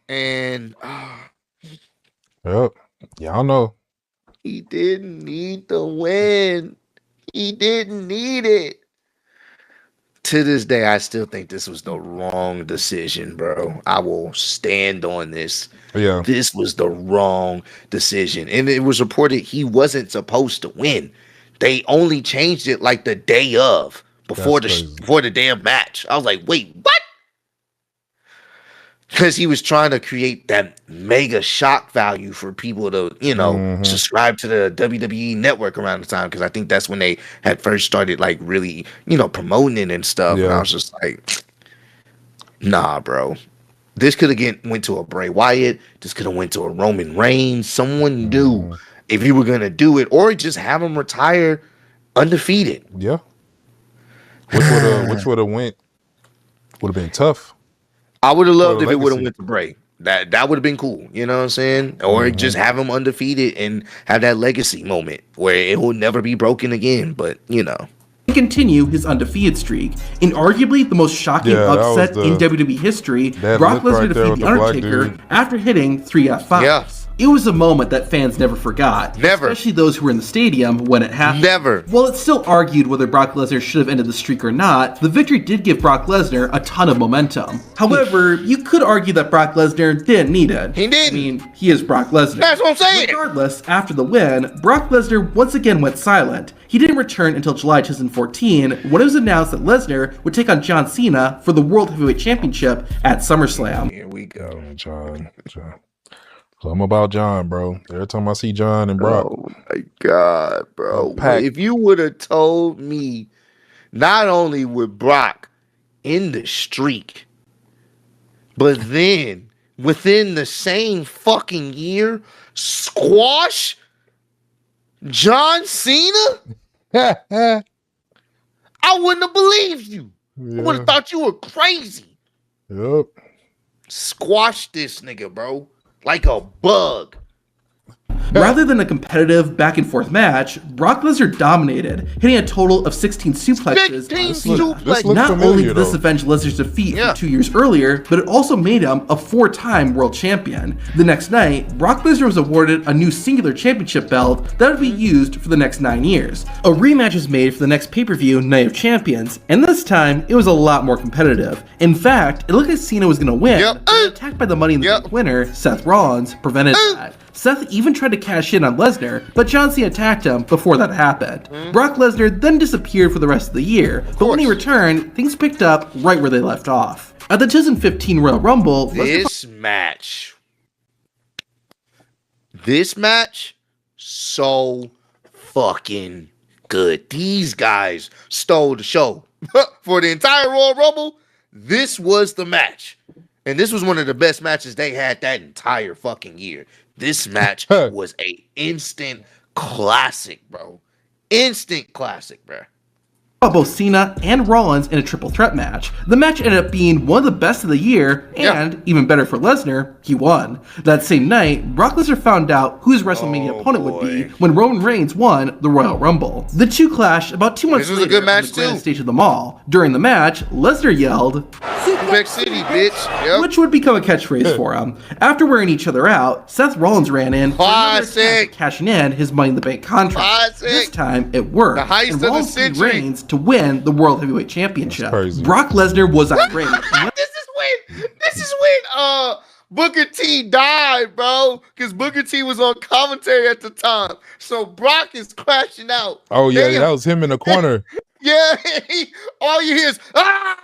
And y'all know he didn't need the win. He didn't need it. To this day, I still think this was the wrong decision, bro. I will stand on this. This was the wrong decision. And it was reported he wasn't supposed to win. They only changed it like the day of, before the damn match. I was like, wait, what? Because he was trying to create that mega shock value for people to, subscribe to the WWE network around the time. Because I think that's when they had first started, like, really, promoting it and stuff. And I was just like, nah, bro. This could have went to a Bray Wyatt. This could have went to a Roman Reigns. Someone knew if you were gonna do it, or just have him retire undefeated. Yeah. Which would have went? Would have been tough. I would have loved if it would have went to Bray. That would have been cool. You know what I'm saying? Or just have him undefeated and have that legacy moment where it will never be broken again. But to continue his undefeated streak. In arguably the most shocking upset in WWE history, Brock Lesnar defeated The Undertaker after hitting 3 F5s. Yeah. It was a moment that fans never forgot. Never. Especially those who were in the stadium when it happened. Never. While it's still argued whether Brock Lesnar should have ended the streak or not, the victory did give Brock Lesnar a ton of momentum. However, you could argue that Brock Lesnar didn't need it. He didn't. I mean, he is Brock Lesnar. That's what I'm saying. Regardless, after the win, Brock Lesnar once again went silent. He didn't return until July 2014, when it was announced that Lesnar would take on John Cena for the World Heavyweight Championship at SummerSlam. Here we go. John. Something about John, bro. Every time I see John and Brock. Oh my God, bro. If you would have told me not only with Brock in the streak, but then within the same fucking year, squash John Cena, I wouldn't have believed you. I would have thought you were crazy. Yep. Squash this nigga, bro. Like a bug. Rather than a competitive back-and-forth match, Brock Lesnar dominated, hitting a total of 16 suplexes. Not only did this avenge Lesnar's defeat from 2 years earlier, but it also made him a 4-time world champion. The next night, Brock Lesnar was awarded a new singular championship belt that would be used for the next 9 years. A rematch was made for the next pay-per-view, Night of Champions, and this time, it was a lot more competitive. In fact, it looked like Cena was going to win, but attacked by the Money in the Bank winner, Seth Rollins, prevented that. Seth even tried to cash in on Lesnar, but John Cena attacked him before that happened. Brock Lesnar then disappeared for the rest of the year, but when he returned, things picked up right where they left off. At the 2015 Royal Rumble, this match, so fucking good. These guys stole the show. For the entire Royal Rumble, this was the match. And this was one of the best matches they had that entire fucking year. This match was a instant classic, bro. Instant classic, bro. Both Cena and Rollins in a triple threat match. The match ended up being one of the best of the year, and even better for Lesnar, he won. That same night, Brock Lesnar found out who his WrestleMania opponent would be when Roman Reigns won the Royal Rumble. The two clashed about 2 months later on the grand stage of the Mall. During the match, Lesnar yelled, "Suplex City, bitch!" which would become a catchphrase for him. After wearing each other out, Seth Rollins ran in, cashing in his Money in the Bank contract. This time, it worked, and Rollins beat Reigns to win the World Heavyweight Championship. Brock Lesnar was irate. This is when Booker T died, bro, because Booker T was on commentary at the time. So Brock is crashing out. Oh yeah, that was him in the corner. All you hear is ah.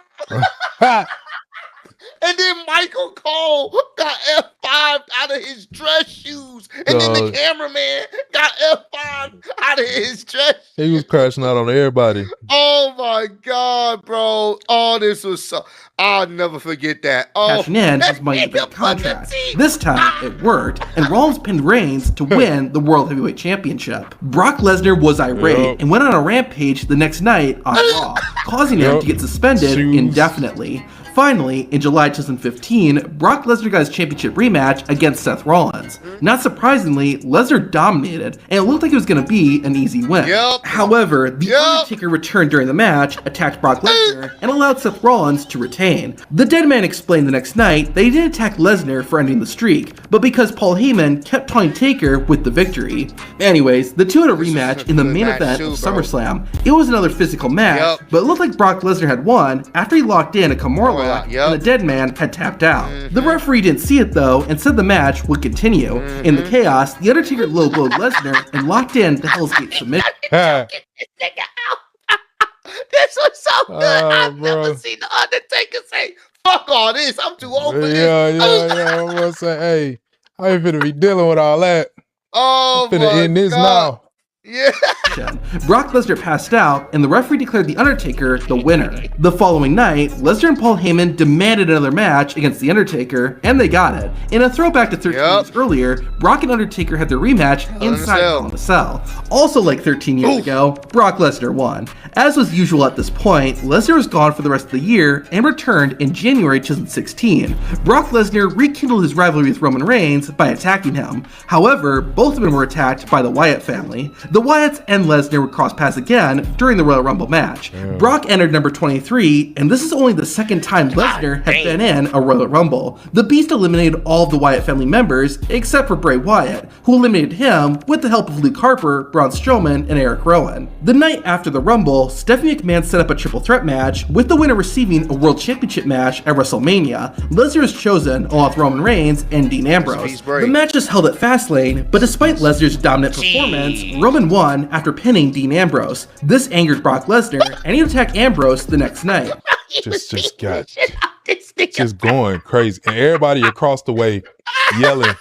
And then Michael Cole got F5 out of his dress shoes. And then the cameraman got F5 out of his dress shoes. He was crashing out on everybody. Oh my God, bro. Oh, this was so... I'll never forget that. Cashing in his Money in the Bank contract. This time, it worked, and Rollins pinned Reigns to win the World Heavyweight Championship. Brock Lesnar was irate and went on a rampage the next night on Raw, causing him to get suspended indefinitely. Finally, in July 2015, Brock Lesnar got his championship rematch against Seth Rollins. Not surprisingly, Lesnar dominated, and it looked like it was going to be an easy win. However, The Undertaker returned during the match, attacked Brock Lesnar, and allowed Seth Rollins to retain. The Dead Man explained the next night that he didn't attack Lesnar for ending the streak, but because Paul Heyman kept taunting Taker with the victory. Anyways, the two had a rematch in the main event of SummerSlam. It was another physical match, but it looked like Brock Lesnar had won after he locked in a Kimura lock and the Dead Man had tapped out. The referee didn't see it though and said the match would continue. In the chaos, The Undertaker low-blowed Lesnar and locked in the Hell's Gate submission. This was so good. I've never seen The Undertaker say, "Fuck all this, I'm too old for this." Yeah. I'm gonna say, hey, I ain't finna be dealing with all that. Oh, I'm finna end this now. Yeah. Brock Lesnar passed out, and the referee declared The Undertaker the winner. The following night, Lesnar and Paul Heyman demanded another match against The Undertaker, and they got it. In a throwback to 13 years earlier, Brock and Undertaker had their rematch inside Hell in a Cell. Also like 13 years ago, Brock Lesnar won. As was usual at this point, Lesnar was gone for the rest of the year and returned in January 2016. Brock Lesnar rekindled his rivalry with Roman Reigns by attacking him. However, both of them were attacked by the Wyatt family. The Wyatts and Lesnar would cross paths again during the Royal Rumble match. Brock entered number 23, and this is only the second time Lesnar had been in a Royal Rumble. The Beast eliminated all of the Wyatt family members except for Bray Wyatt, who eliminated him with the help of Luke Harper, Braun Strowman, and Eric Rowan. The night after the Rumble, Stephanie McMahon set up a triple threat match, with the winner receiving a World Championship match at WrestleMania. Lesnar was chosen along with Roman Reigns and Dean Ambrose. The match is held at Fastlane, but despite Lesnar's dominant performance, Roman won after pinning Dean Ambrose. This angered Brock Lesnar, and he attacked Ambrose the next night. Just going crazy, and everybody across the way yelling,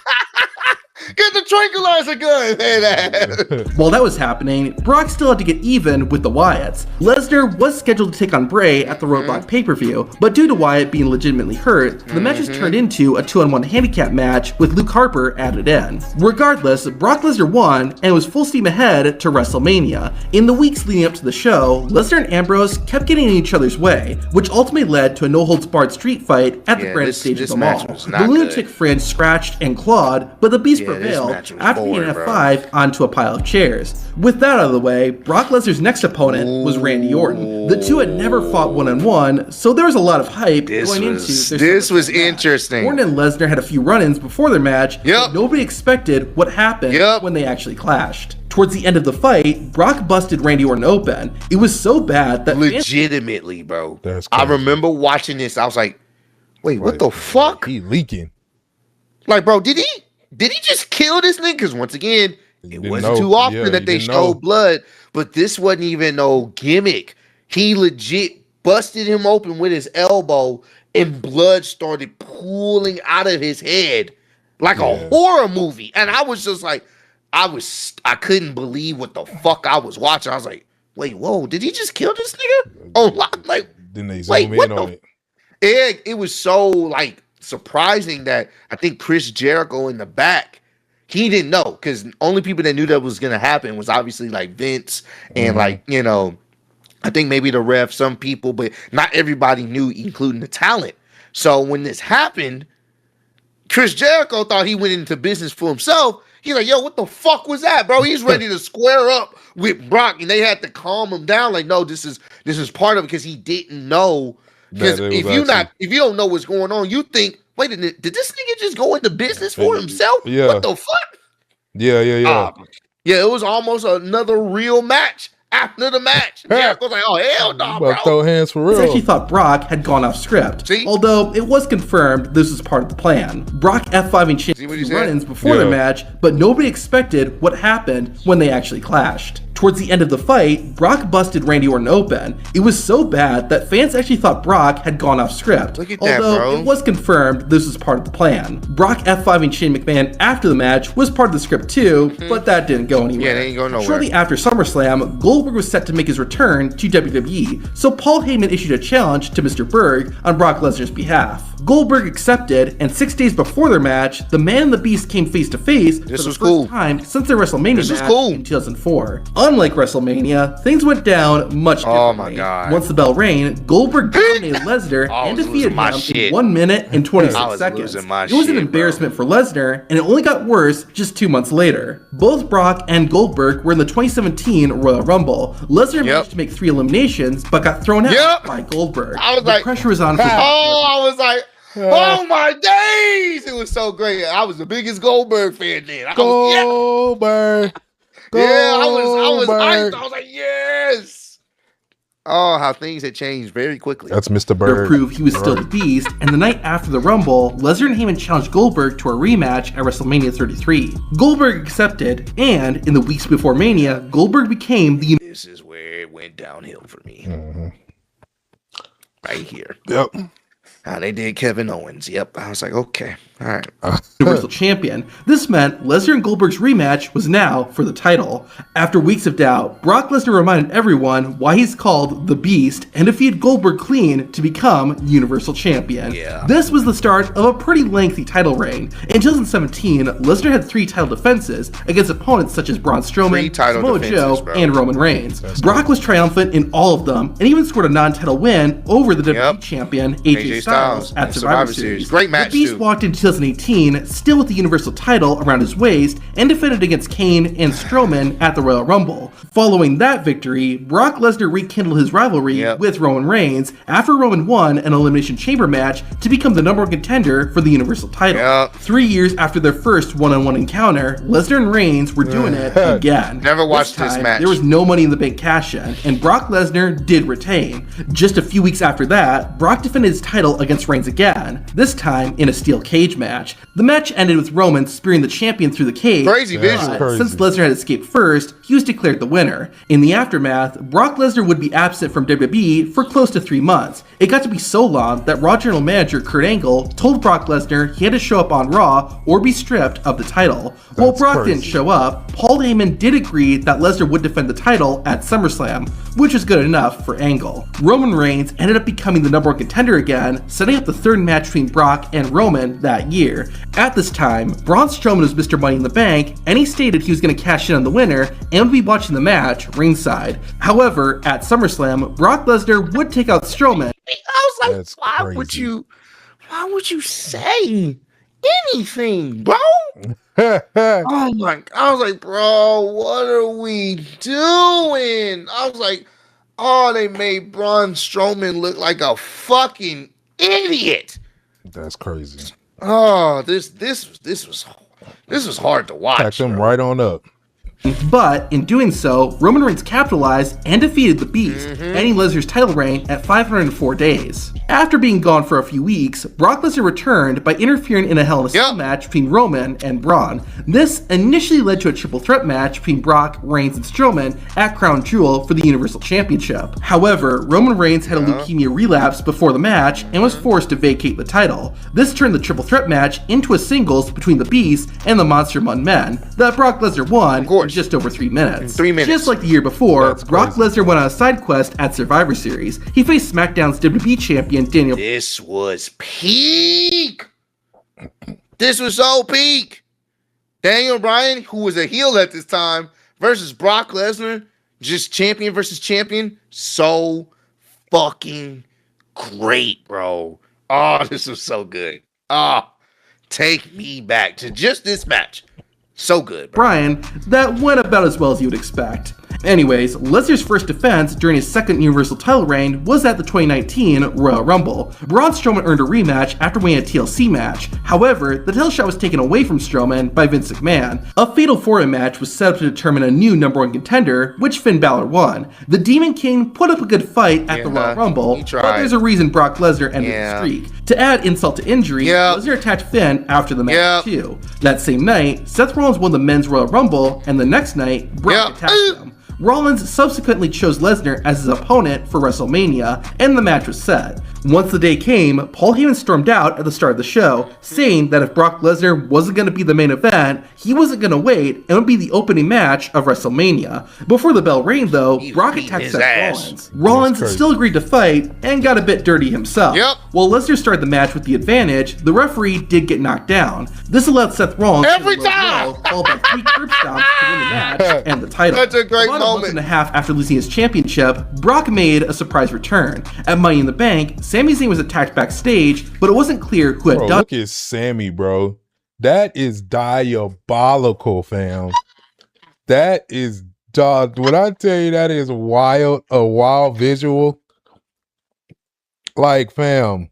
"Get the tranquilizer gun, man!" While that was happening, Brock still had to get even with the Wyatts. Lesnar was scheduled to take on Bray at the Roadblock pay-per-view, but due to Wyatt being legitimately hurt, the match was turned into a 2-on-1 handicap match with Luke Harper added in. Regardless, Brock Lesnar won and was full steam ahead to WrestleMania. In the weeks leading up to the show, Lesnar and Ambrose kept getting in each other's way, which ultimately led to a no-holds-barred street fight at the grandest stage of them all. The Lunatic Fringe scratched and clawed, but the Beast prevailed after being an F5 onto a pile of chairs. With that out of the way, Brock Lesnar's next opponent was Randy Orton. The two had never fought one-on-one, so there was a lot of hype going into this was interesting. Orton and Lesnar had a few run-ins before their match, but nobody expected what happened when they actually clashed. Towards the end of the fight, Brock busted Randy Orton open. It was so bad that legitimately, bro. I remember watching this. I was like, wait, what the fuck? He leaking. Like, bro, did he just kill this nigga? Because once again, it wasn't too often that they showed blood, but this wasn't even no gimmick. He legit busted him open with his elbow, and blood started pooling out of his head like a horror movie. And I was just like, I couldn't believe what the fuck I was watching. I was like, wait, whoa, did he just kill this nigga? Oh, like, then they zoom in on it. It was so like surprising that I think Chris Jericho in the back, he didn't know, because only people that knew that was gonna happen was obviously like Vince and like, you know, I think maybe the ref, some people, but not everybody knew, including the talent. So when this happened, Chris Jericho thought he went into business for himself. He's like, yo, what the fuck was that, bro? He's ready to square up with Brock, and they had to calm him down. Like, no, this is part of it, because he didn't know. Because if you don't know what's going on, you think, wait a minute, did this nigga just go into business for himself? Yeah. What the fuck? Yeah. Yeah, it was almost another real match after the match. Jericho's like, oh, hell no, bro. Throw hands for real. He actually thought Brock had gone off script. Although it was confirmed this was part of the plan. Brock F5 and changed run-ins before the match, but nobody expected what happened when they actually clashed. Towards the end of the fight, Brock busted Randy Orton open. It was so bad that fans actually thought Brock had gone off script. Look at that, although bro. It was confirmed this was part of the plan. Brock F5ing Shane McMahon after the match was part of the script too, but that didn't go anywhere. Yeah, they ain't going nowhere. Shortly after SummerSlam, Goldberg was set to make his return to WWE, so Paul Heyman issued a challenge to Mr. Berg on Brock Lesnar's behalf. Goldberg accepted, and 6 days before their match, the Man and the Beast came face to face for the first time since their WrestleMania match in 2004. Unlike WrestleMania, things went down much differently. Oh my god. Once the bell rang, Goldberg dominated Lesnar and defeated him in 1 minute and 26 seconds. It was an embarrassment for Lesnar, and it only got worse just 2 months later. Both Brock and Goldberg were in the 2017 Royal Rumble. Lesnar managed to make 3 eliminations, but got thrown out by Goldberg. The pressure was on for I was like, oh my days! It was so great. I was the biggest Goldberg fan then. Goldberg. I was hyped. I was like, yes. Oh, how things had changed very quickly. That's Mr. Berg. To prove he was still the Beast, and the night after the Rumble, Lesnar and Heyman challenged Goldberg to a rematch at WrestleMania 33. Goldberg accepted, and in the weeks before Mania, Goldberg became the... This is where it went downhill for me. Right here. Yep. How they did Kevin Owens. Yep. I was like, okay, All right. Universal Champion. This meant Lesnar and Goldberg's rematch was now for the title. After weeks of doubt, Brock Lesnar reminded everyone why he's called the Beast and defeated Goldberg clean to become Universal Champion. Yeah. This was the start of a pretty lengthy title reign. In 2017, Lesnar had 3 title defenses against opponents such as Braun Strowman, Samoa Joe, and Roman Reigns. Brock was triumphant in all of them and even scored a non-title win over the WWE champion AJ Styles at Survivor Series. Great match. The Beast walked in 2018 still with the Universal title around his waist and defended against Kane and Strowman at the Royal Rumble. Following that victory, Brock Lesnar rekindled his rivalry with Roman Reigns after Roman won an Elimination Chamber match to become the #1 contender for the Universal title. 3 years after their first one-on-one encounter, Lesnar and Reigns were doing it again. Never watched this match. There was no Money in the Bank cash-in, and Brock Lesnar did retain. Just a few weeks after that, Brock defended his title against Reigns again, this time in a steel cage match. The match ended with Roman spearing the champion through the cage. Crazy visual. Since Lesnar had escaped first, he was declared the winner. In the aftermath, Brock Lesnar would be absent from WWE for close to 3 months. It got to be so long that Raw General Manager Kurt Angle told Brock Lesnar he had to show up on Raw or be stripped of the title. While Brock didn't show up, Paul Heyman did agree that Lesnar would defend the title at SummerSlam, which was good enough for Angle. Roman Reigns ended up becoming the #1 contender again, setting up the 3rd match between Brock and Roman that year. At this time, Braun Strowman was Mr. Money in the Bank, and he stated he was going to cash in on the winner and would be watching the match ringside. However, at SummerSlam, Brock Lesnar would take out Strowman. I was like, why would you say anything, bro? Oh my! I was like, bro, what are we doing? I was like, oh, they made Braun Strowman look like a fucking idiot. That's crazy. Oh, this was hard to watch. Packed him right on up. But in doing so, Roman Reigns capitalized and defeated the Beast, ending Lesnar's title reign at 504 days. After being gone for a few weeks, Brock Lesnar returned by interfering in a Hell in a Cell match between Roman and Braun. This initially led to a triple threat match between Brock, Reigns, and Strowman at Crown Jewel for the Universal Championship. However, Roman Reigns had a leukemia relapse before the match and was forced to vacate the title. This turned the triple threat match into a singles between the Beast and the Monster Mun Men that Brock Lesnar won in just over 3 minutes. 3 minutes. Just like the year before, Brock Lesnar went on a side quest at Survivor Series. He faced SmackDown's WWE champion Daniel. This was peak. This was so peak. Daniel Bryan, who was a heel at this time, versus Brock Lesnar, just champion versus champion. So fucking great, bro. Oh, this was so good. Oh, take me back to just this match. So good, bro. Bryan, that went about as well as you would expect. Anyways, Lesnar's first defense during his second Universal title reign was at the 2019 Royal Rumble. Braun Strowman earned a rematch after winning a TLC match. However, the title shot was taken away from Strowman by Vince McMahon. A Fatal 4-Way match was set up to determine a new #1 contender, which Finn Balor won. The Demon King put up a good fight at the Royal Rumble, but there's a reason Brock Lesnar ended the streak. To add insult to injury, Lesnar attacked Finn after the match too. That same night, Seth Rollins won the Men's Royal Rumble, and the next night, Brock attacked him. Rollins subsequently chose Lesnar as his opponent for WrestleMania, and the match was set. Once the day came, Paul Heyman stormed out at the start of the show, saying that if Brock Lesnar wasn't going to be the main event, he wasn't going to wait and would be the opening match of WrestleMania. Before the bell rang, though, Brock attacked Seth Rollins. Rollins still agreed to fight and got a bit dirty himself. While Lesnar started the match with the advantage, the referee did get knocked down. This allowed Seth Rollins followed by 3 curb stomps to win the match and the title. That's a great About a month and a half after losing his championship, Brock made a surprise return. At Money in the Bank, Sami Zayn was attacked backstage, but it wasn't clear who had done it. Look at Sammy, bro. That is diabolical, fam. That is when I tell you that is a wild visual. Like, fam.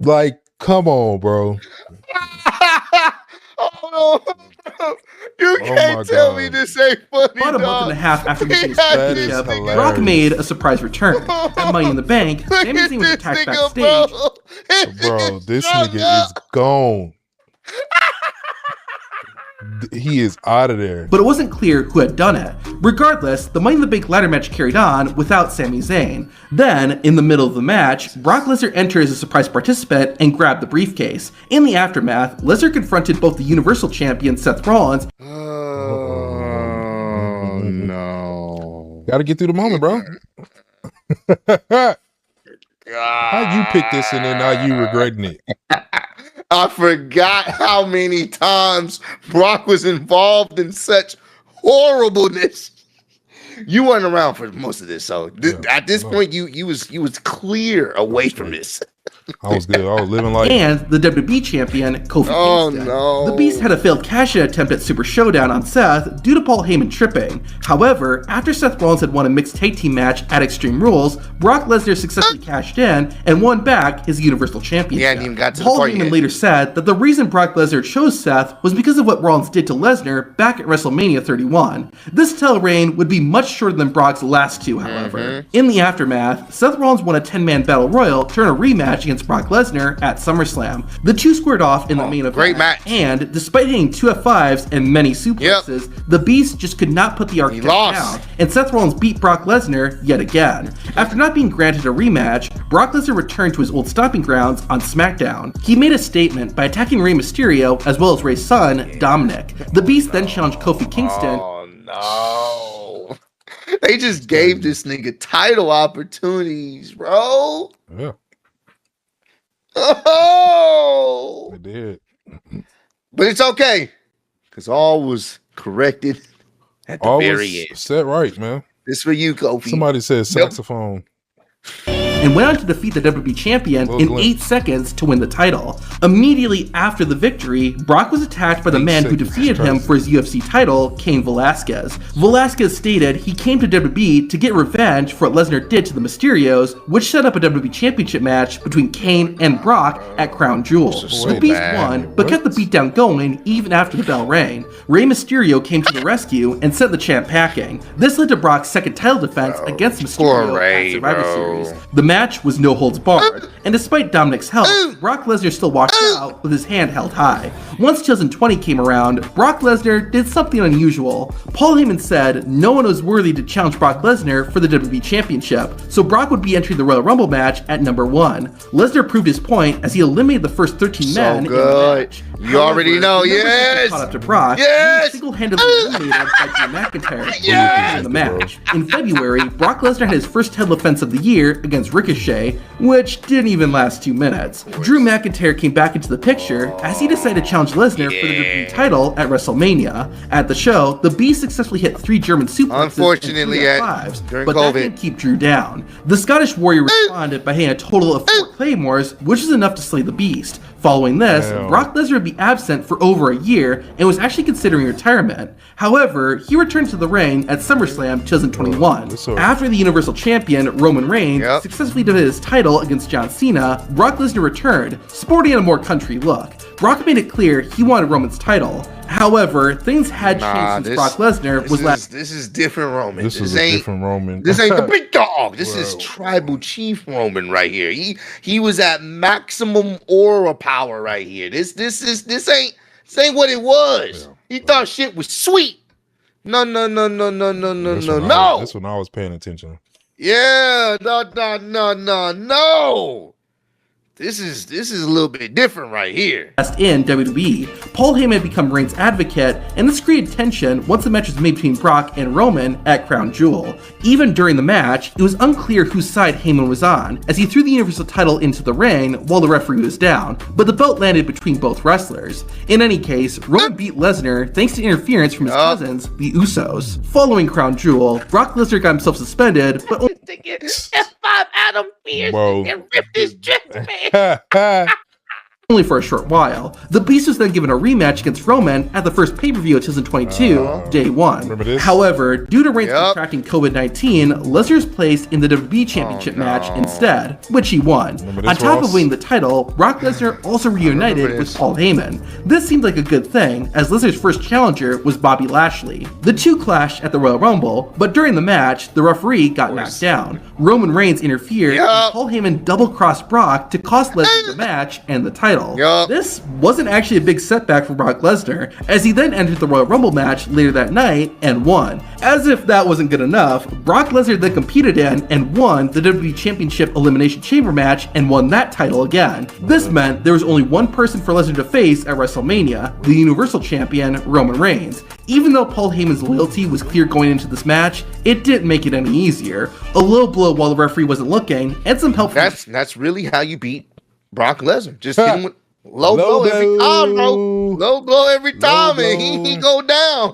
Like, come on, bro. Oh no. You can't tell me this ain't funny. About a month and a half after losing his championship, Brock made a surprise return. At Money in the Bank, Sami Zayn was attacked backstage. Bro, this nigga is gone. he is out of there. But it wasn't clear who had done it. Regardless, the Money in the Bank ladder match carried on without Sami Zayn. Then, in the middle of the match, Brock Lesnar entered as a surprise participant and grabbed the briefcase. In the aftermath, Lesnar confronted both the Universal Champion Seth Rollins. Oh, no. Gotta get through the moment, bro. How you pick this and then now you regretting it? I forgot how many times Brock was involved in such horribleness. You weren't around for most of this, so at this point, you was clear away from this. I was good. I was living like. And the WWE champion, Kofi Kingston. No. The Beast had a failed cash-in attempt at Super Showdown on Seth due to Paul Heyman tripping. However, after Seth Rollins had won a mixed tag team match at Extreme Rules, Brock Lesnar successfully cashed in and won back his Universal Championship. Yeah, and even got to Paul the party Heyman later said that the reason Brock Lesnar chose Seth was because of what Rollins did to Lesnar back at WrestleMania 31. This title reign would be much shorter than Brock's last two, however. In the aftermath, Seth Rollins won a 10-man battle royal to earn a rematch against Brock Lesnar at SummerSlam. The two squared off in the main event. Great match. And despite hitting two F5s and many suplexes, the Beast just could not put the architect down. And Seth Rollins beat Brock Lesnar yet again. After not being granted a rematch, Brock Lesnar returned to his old stomping grounds on SmackDown. He made a statement by attacking Rey Mysterio as well as Rey's son, Dominic. The Beast then challenged Kofi Kingston. Oh no. They just gave this nigga title opportunities, bro. Yeah. Oh, They did. but it's okay, because all was corrected at the very end. Set right, man. This for you, Kofi. Somebody said saxophone. And went on to defeat the WWE champion in 8 seconds to win the title. Immediately after the victory, Brock was attacked by the man who defeated him for his UFC title, Cain Velasquez. Velasquez stated he came to WWE to get revenge for what Lesnar did to the Mysterios, which set up a WWE championship match between Cain and Brock at Crown Jewel. The Beast won, but kept the beatdown going even after the bell rang. Rey Mysterio came to the rescue and sent the champ packing. This led to Brock's second title defense against Mysterio at Survivor Series. The match was no holds barred, and despite Dominic's help, Brock Lesnar still walked out with his hand held high. Once 2020 came around, Brock Lesnar did something unusual. Paul Heyman said no one was worthy to challenge Brock Lesnar for the WWE Championship, so Brock would be entering the Royal Rumble match at number 1. Lesnar proved his point as he eliminated the first 13 men in the match. You already know, yes! Caught up to Brock, yes! Single-handedly eliminated by Drew McIntyre in the match. In February, Brock Lesnar had his first title defense of the year against Ricochet, which didn't even last 2 minutes. Drew McIntyre came back into the picture as he decided to challenge Lesnar for the WWE title at WrestleMania. At the show, the Beast successfully hit 3 German suplexes unfortunately, and 3 F5s, but that didn't keep Drew down. The Scottish Warrior responded by hitting a total of 4 Claymores, which is enough to slay the Beast. Following this, Brock Lesnar would be absent for over a year and was actually considering retirement. However, he returned to the ring at SummerSlam 2021. After the Universal Champion, Roman Reigns, successfully defended his title against John Cena, Brock Lesnar returned, sporting a more country look. Brock made it clear he wanted Roman's title. However, things had changed since Brock Lesnar was last. This is different Roman. This is a different Roman. This ain't the big dog. This is Tribal Chief Roman right here. He was at maximum aura power right here. This ain't what it was. He thought shit was sweet. No. That's when I was paying attention. Yeah, no. This is a little bit different right here. In WWE, Paul Heyman had become Reigns' advocate, and this created tension once the match was made between Brock and Roman at Crown Jewel. Even during the match, it was unclear whose side Heyman was on, as he threw the Universal title into the ring while the referee was down, but the belt landed between both wrestlers. In any case, Roman beat Lesnar thanks to interference from his cousins, the Usos. Following Crown Jewel, Brock Lesnar got himself suspended, but only to get F5 Adam Pearce and ripped his dress, man. only for a short while. The Beast was then given a rematch against Roman at the first pay-per-view of 2022, Day 1. However, due to Reigns contracting COVID-19, Lesnar was placed in the WWE Championship match instead, which he won. On top of winning the title, Brock Lesnar also reunited with Paul Heyman. This seemed like a good thing, as Lesnar's first challenger was Bobby Lashley. The two clashed at the Royal Rumble, but during the match, the referee got knocked down. Roman Reigns interfered, and Paul Heyman double-crossed Brock to cost Lesnar the match and the title. title. This wasn't actually a big setback for Brock Lesnar, as he then entered the Royal Rumble match later that night and won. As if that wasn't good enough, Brock Lesnar then competed in and won the WWE Championship Elimination Chamber match and won that title again. This meant there was only one person for Lesnar to face at WrestleMania, the Universal Champion Roman Reigns. Even though Paul Heyman's loyalty was clear going into this match, it didn't make it any easier. A low blow while the referee wasn't looking, and some help. That's really how you beat Brock Lesnar. Just hit him with low blow every time, bro. Low blow every time, and he go down.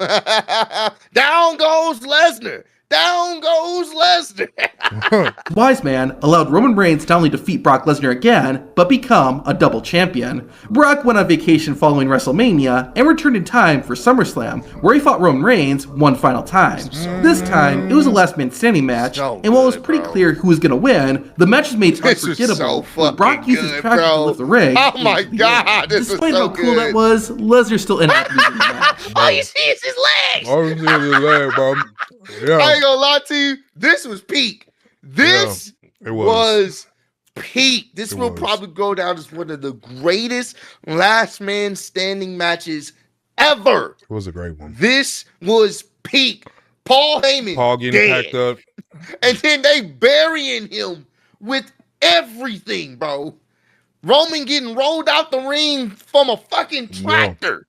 Down goes Lesnar. Down goes Lesnar. Wise Man allowed Roman Reigns to not only defeat Brock Lesnar again, but become a double champion. Brock went on vacation following WrestleMania and returned in time for SummerSlam, where he fought Roman Reigns one final time. This time, it was a last man standing match, and while it was pretty clear who was going to win, the match was made unforgettable when Brock used his tractor to lift the ring. Oh my God, this Despite was so how cool that was, Lesnar still ended up losing the match. All you see is his legs. All you see is his leg, bro. Yeah. I ain't gonna lie to you. This was peak. This was peak. This will probably go down as one of the greatest last man standing matches ever. It was a great one. This was peak. Paul Heyman. Paul getting packed up. And then they burying him with everything, bro. Roman getting rolled out the ring from a fucking tractor.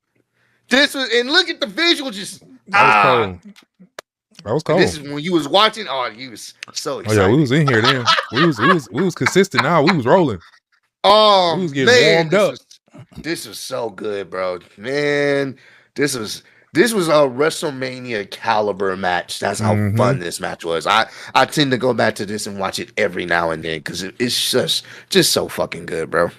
This was, and look at the visual, just cold. That was cold. This is when you was watching. Oh, you was so excited. Oh yeah, we was in here then. we was consistent. Now we was rolling. Oh, we was getting warmed up. This was so good, bro. Man, this was a WrestleMania caliber match. That's how fun this match was. I tend to go back to this and watch it every now and then because it's just so fucking good, bro.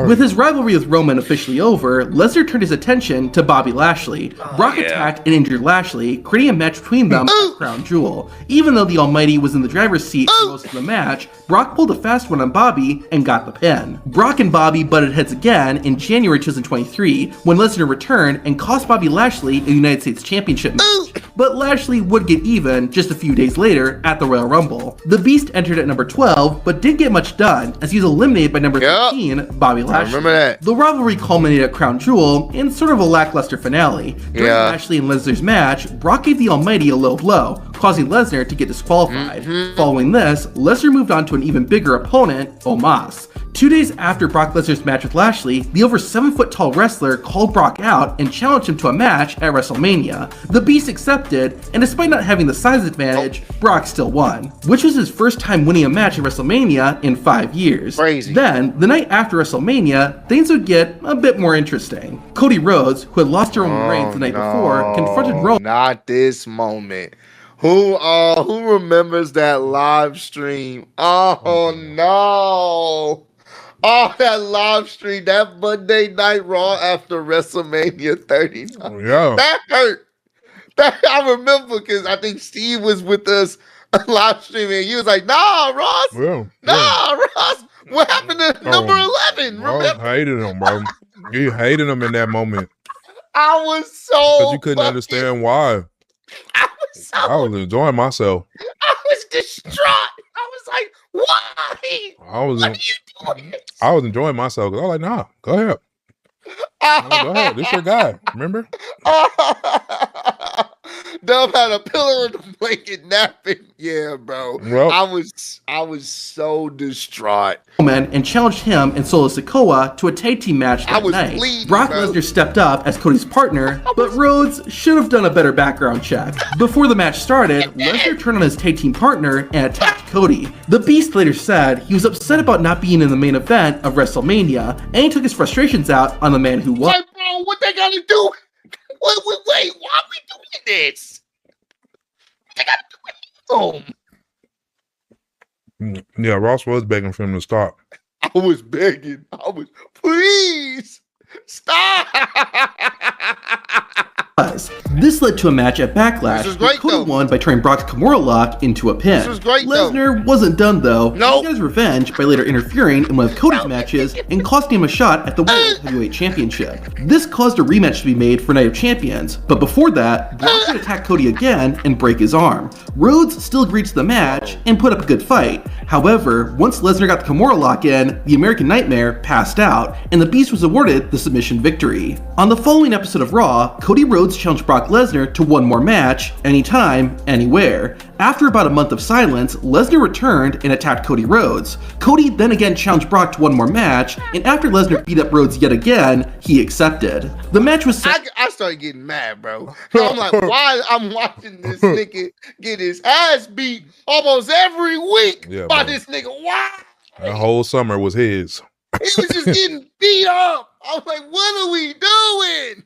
With his rivalry with Roman officially over, Lesnar turned his attention to Bobby Lashley. Brock attacked and injured Lashley, creating a match between them at Crown Jewel. Even though the Almighty was in the driver's seat for most of the match, Brock pulled a fast one on Bobby and got the pin. Brock and Bobby butted heads again in January 2023 when Lesnar returned and cost Bobby Lashley a United States Championship match. But Lashley would get even just a few days later at the Royal Rumble. The Beast entered at number 12, but didn't get much done as he was eliminated by number 13, Bobby Lashley. I remember that. The rivalry culminated at Crown Jewel in sort of a lackluster finale. During Lashley and Lesnar's match, Brock gave the Almighty a low blow, causing Lesnar to get disqualified. Following this, Lesnar moved on to an even bigger opponent, Omos. 2 days after Brock Lesnar's match with Lashley, the over 7-foot-tall wrestler called Brock out and challenged him to a match at WrestleMania. The Beast accepted, and despite not having the size advantage, Brock still won, which was his first time winning a match at WrestleMania in 5 years. Crazy. Then, the night after WrestleMania, things would get a bit more interesting. Cody Rhodes, who had lost to Roman Reigns the night before, confronted Roman. Not this moment. Who remembers that live stream? Oh no. Oh, that live stream, that Monday Night Raw after WrestleMania 39. Yeah. That hurt. I remember because I think Steve was with us live streaming. He was like, nah, Ross. Ross. What happened to number 11? Ross hated him, bro. You hated him in that moment. I was so. Because you couldn't understand why. I was enjoying myself. I was distraught. I was like, why? What are you doing? I was enjoying myself because I was like, nah, go ahead. Go ahead. This your guy, remember? Dub had a pillow and a blanket napping. Yeah, bro. Well, I was so distraught. And challenged him and Solo Sikoa to a tag team match that night. Bleeding, Brock Lesnar stepped up as Cody's partner, but Rhodes should have done a better background check. Before the match started, Lesnar turned on his tag team partner and attacked Cody. The Beast later said he was upset about not being in the main event of WrestleMania, and he took his frustrations out on the man who won. Hey, bro, what they gotta do? Wait, why are we doing this? They gotta do it. Yeah, Ross was begging for him to stop. I was begging. Please stop. was. This led to a match at Backlash, where Cody won by turning Brock's Kimura lock into a pin. Lesnar wasn't done though. He got his revenge by later interfering in one of Cody's matches and costing him a shot at the World Heavyweight Championship. This caused a rematch to be made for Night of Champions, but before that, Brock would attack Cody again and break his arm. Rhodes still agreed to the match and put up a good fight. However, once Lesnar got the Kimura lock in, the American Nightmare passed out, and the Beast was awarded the submission victory. On the following episode of Raw, Cody Rhodes challenged Brock Lesnar to one more match, anytime, anywhere. After about a month of silence, Lesnar returned and attacked Cody Rhodes. Cody then again challenged Brock to one more match, and after Lesnar beat up Rhodes yet again, he accepted. The match was I started getting mad, bro. I'm like, why I'm watching this nigga get his ass beat almost every week by this nigga? Why? That whole summer was his. He was just getting beat up. I was like, what are we doing?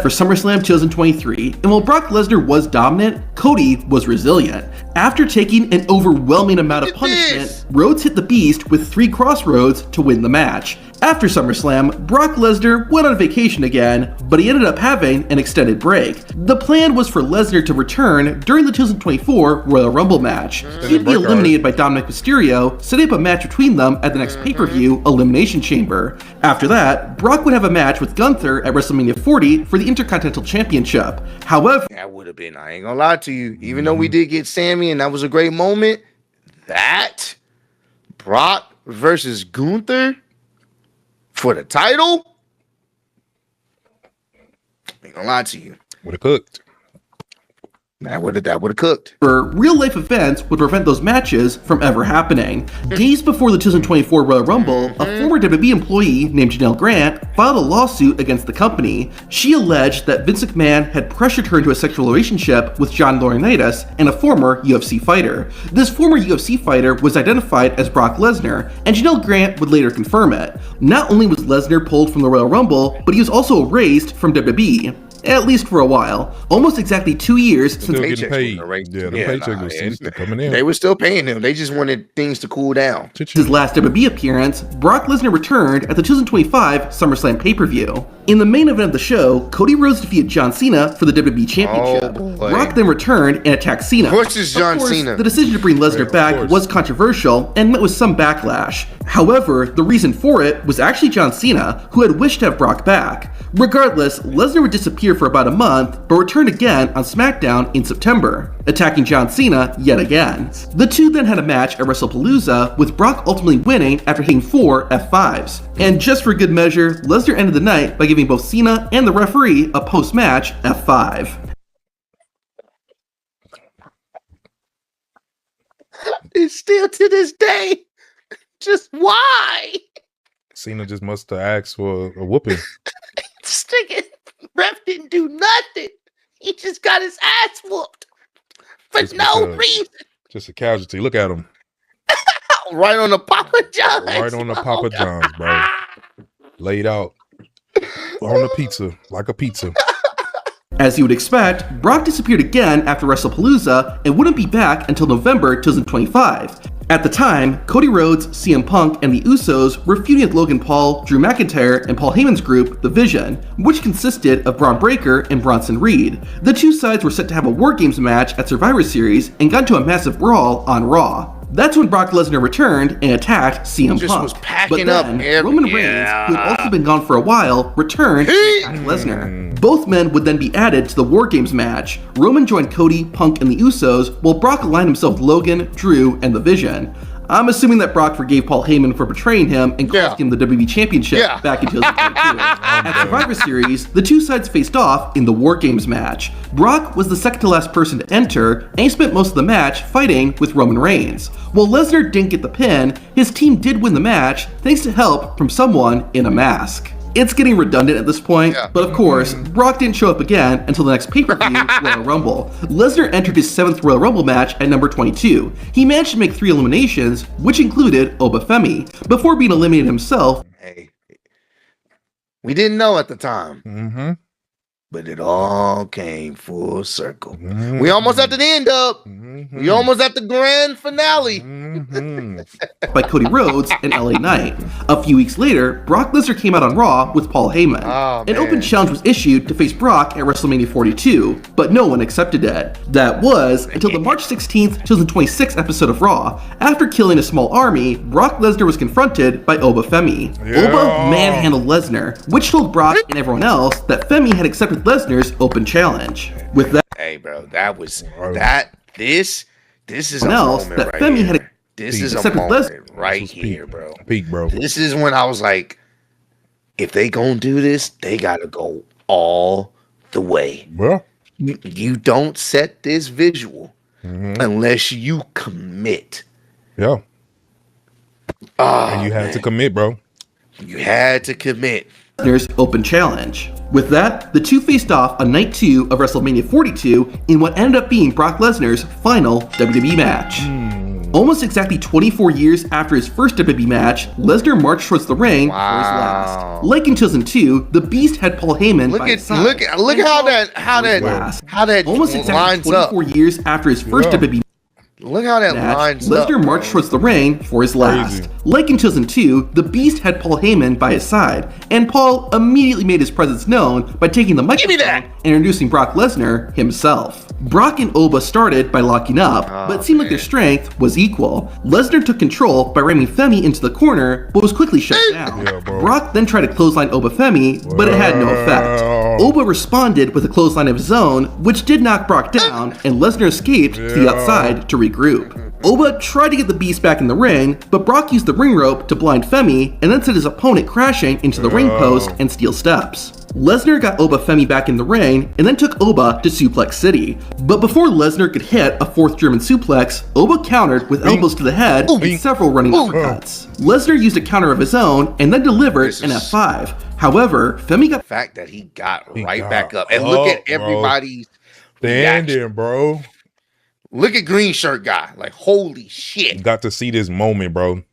For SummerSlam 2023, and while Brock Lesnar was dominant, Cody was resilient. After taking an overwhelming amount of punishment, Rhodes hit the Beast with 3 crossroads to win the match. After SummerSlam, Brock Lesnar went on vacation again, but he ended up having an extended break. The plan was for Lesnar to return during the 2024 Royal Rumble match. He'd be eliminated by Dominic Mysterio, setting up a match between them at the next pay-per-view, Elimination Chamber. After that, Brock would have a match with Gunther at WrestleMania 40 for the Intercontinental Championship. However, that would have been, I ain't gonna lie to you, even though we did get Sammy and that was a great moment, that Brock versus Gunther for the title, I ain't gonna lie to you, would have cooked. That would have cooked. Real life events would prevent those matches from ever happening. Days before the 2024 Royal Rumble, a former WWE employee named Janelle Grant filed a lawsuit against the company. She alleged that Vince McMahon had pressured her into a sexual relationship with John Laurinaitis and a former UFC fighter. This former UFC fighter was identified as Brock Lesnar, and Janelle Grant would later confirm it. Not only was Lesnar pulled from the Royal Rumble, but he was also erased from WWE. At least for a while. Almost exactly 2 years since getting paid. Paycheck was still coming in. They were still paying him. They just wanted things to cool down. His last WWE appearance, Brock Lesnar returned at the 2025 SummerSlam pay-per-view. In the main event of the show, Cody Rhodes defeated John Cena for the WWE Championship. Brock then returned and attacked Cena. Of course, it's John Cena. The decision to bring Lesnar back was controversial and met with some backlash. However, the reason for it was actually John Cena, who had wished to have Brock back. Regardless, Lesnar would disappear for about a month, but returned again on SmackDown in September, attacking John Cena yet again. The two then had a match at WrestlePalooza, with Brock ultimately winning after hitting 4 F5s. And just for good measure, Lesnar ended the night by giving both Cena and the referee a post-match F5. It's still to this day, just why? Cena just must have asked for a whooping. This nigga ref didn't do nothing. He just got his ass whooped for no reason. Just a casualty. Look at him. Right on the Papa John's. Right on the Papa John's, bro. Laid out on the pizza, like a pizza. As you would expect, Brock disappeared again after WrestlePalooza and wouldn't be back until November 2025. At the time, Cody Rhodes, CM Punk, and the Usos were feuding with Logan Paul, Drew McIntyre, and Paul Heyman's group, The Vision, which consisted of Braun Breaker and Bronson Reed. The two sides were set to have a War Games match at Survivor Series and got into a massive brawl on Raw. That's when Brock Lesnar returned and attacked CM Punk. Was packing up Roman Reigns, who had also been gone for a while, returned and attacked Lesnar. Both men would then be added to the War Games match. Roman joined Cody, Punk, and the Usos, while Brock aligned himself with Logan, Drew, and The Vision. I'm assuming that Brock forgave Paul Heyman for betraying him and cost him the WWE Championship back in 2022. At Survivor Series, the two sides faced off in the War Games match. Brock was the second to last person to enter, and he spent most of the match fighting with Roman Reigns. While Lesnar didn't get the pin, his team did win the match thanks to help from someone in a mask. It's getting redundant at this point, but of course, Brock didn't show up again until the next pay-per-view, Royal Rumble. Lesnar entered his 7th Royal Rumble match at number 22. He managed to make 3 eliminations, which included Obafemi, before being eliminated himself. Hey, we didn't know at the time. but it all came full circle. We almost at the end up. We almost at the grand finale. By Cody Rhodes and LA Knight. A few weeks later, Brock Lesnar came out on Raw with Paul Heyman. An open challenge was issued to face Brock at WrestleMania 42, but no one accepted it. That was until the March 16th, 2026 episode of Raw. After killing a small army, Brock Lesnar was confronted by Oba Femi. Oba manhandled Lesnar, which told Brock and everyone else that Femi had accepted Lesnar's open challenge. With that, hey bro, that was that. This is a moment that right Femi here. This is a moment right here, bro. Peak, bro. This is when I was like, if they gonna do this, they gotta go all the way. Well, you don't set this visual unless you commit. Yeah. And you had to commit, bro. You had to commit. Lesnar's open challenge. With that, the two faced off on night 2 of WrestleMania 42 in what ended up being Brock Lesnar's final WWE match. Almost exactly 24 years after his first WWE match, Lesnar marched towards the ring for his last. Like in 2002, the Beast had Paul Heyman by his side. Look how that almost exactly 24 years after his first WWE Look how that lines up. Lesnar marched towards the ring for his last. Like in 2002, the Beast had Paul Heyman by his side, and Paul immediately made his presence known by taking the microphone and introducing Brock Lesnar himself. Brock and Oba started by locking up, but it seemed like their strength was equal. Lesnar took control by ramming Femi into the corner, but was quickly shut down. Brock then tried to clothesline Oba Femi, but it had no effect. Oba responded with a clothesline of his own, which did knock Brock down, and Lesnar escaped to the outside to regroup. Oba tried to get the Beast back in the ring, but Brock used the ring rope to blind Femi and then sent his opponent crashing into the ring post and steel steps. Lesnar got Oba Femi back in the ring and then took Oba to Suplex City. But before Lesnar could hit a fourth German suplex, Oba countered with elbows to the head and several running uppercuts. Lesnar used a counter of his own and then delivered an F5. However, Femi got the fact that he got back up. And look at everybody's standing, bro. Look at green shirt guy. Like, holy shit. Got to see this moment, bro.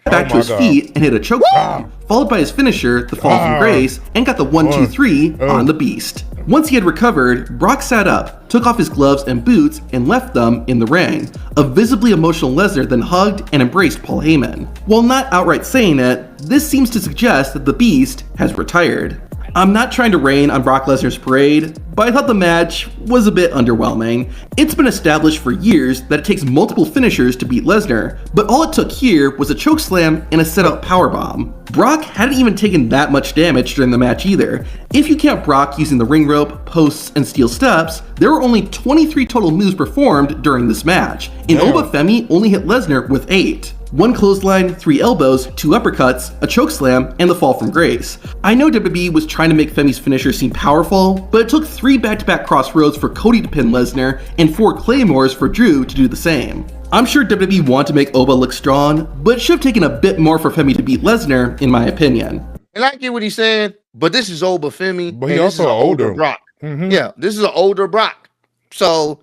Back to his feet and hit a choke slam, followed by his finisher, the Fall from Grace, and got the 1-2-3 on the Beast. Once he had recovered, Brock sat up, took off his gloves and boots, and left them in the ring. A visibly emotional Lesnar then hugged and embraced Paul Heyman. While not outright saying it, this seems to suggest that the Beast has retired. I'm not trying to rain on Brock Lesnar's parade, but I thought the match was a bit underwhelming. It's been established for years that it takes multiple finishers to beat Lesnar, but all it took here was a chokeslam and a set-up powerbomb. Brock hadn't even taken that much damage during the match either. If you count Brock using the ring rope, posts, and steel steps, there were only 23 total moves performed during this match, and Oba Femi only hit Lesnar with 8. 1 clothesline, 3 elbows, 2 uppercuts, a chokeslam, and the Fall from Grace. I know WWE was trying to make Femi's finisher seem powerful, but it took 3 back-to-back crossroads for Cody to pin Lesnar, and 4 claymores for Drew to do the same. I'm sure WWE wanted to make Oba look strong, but it should have taken a bit more for Femi to beat Lesnar, in my opinion. And I get what he's saying, but this is Oba Femi, but he also older Brock. Yeah, this is an older Brock. So,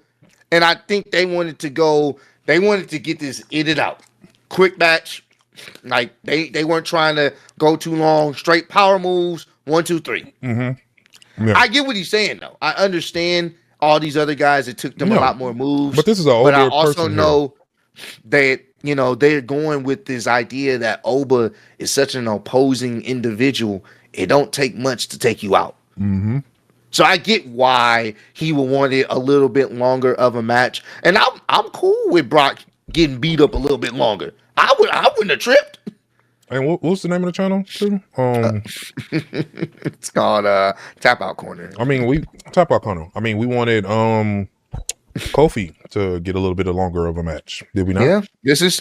and I think they wanted to get this in and out. Quick match, like they weren't trying to go too long. Straight power moves, 1, 2, 3. I get what he's saying though. I understand all these other guys. It took them a lot more moves. But this is an older person. But I also know that they're going with this idea that Oba is such an opposing individual. It don't take much to take you out. So I get why he would want it a little bit longer of a match, and I'm cool with Brock getting beat up a little bit longer. I wouldn't have tripped. And what's the name of the channel too? It's called Tap Out Corner. Tap Out Corner. We wanted Kofi to get a little bit longer of a match. Did we not? Yeah. This is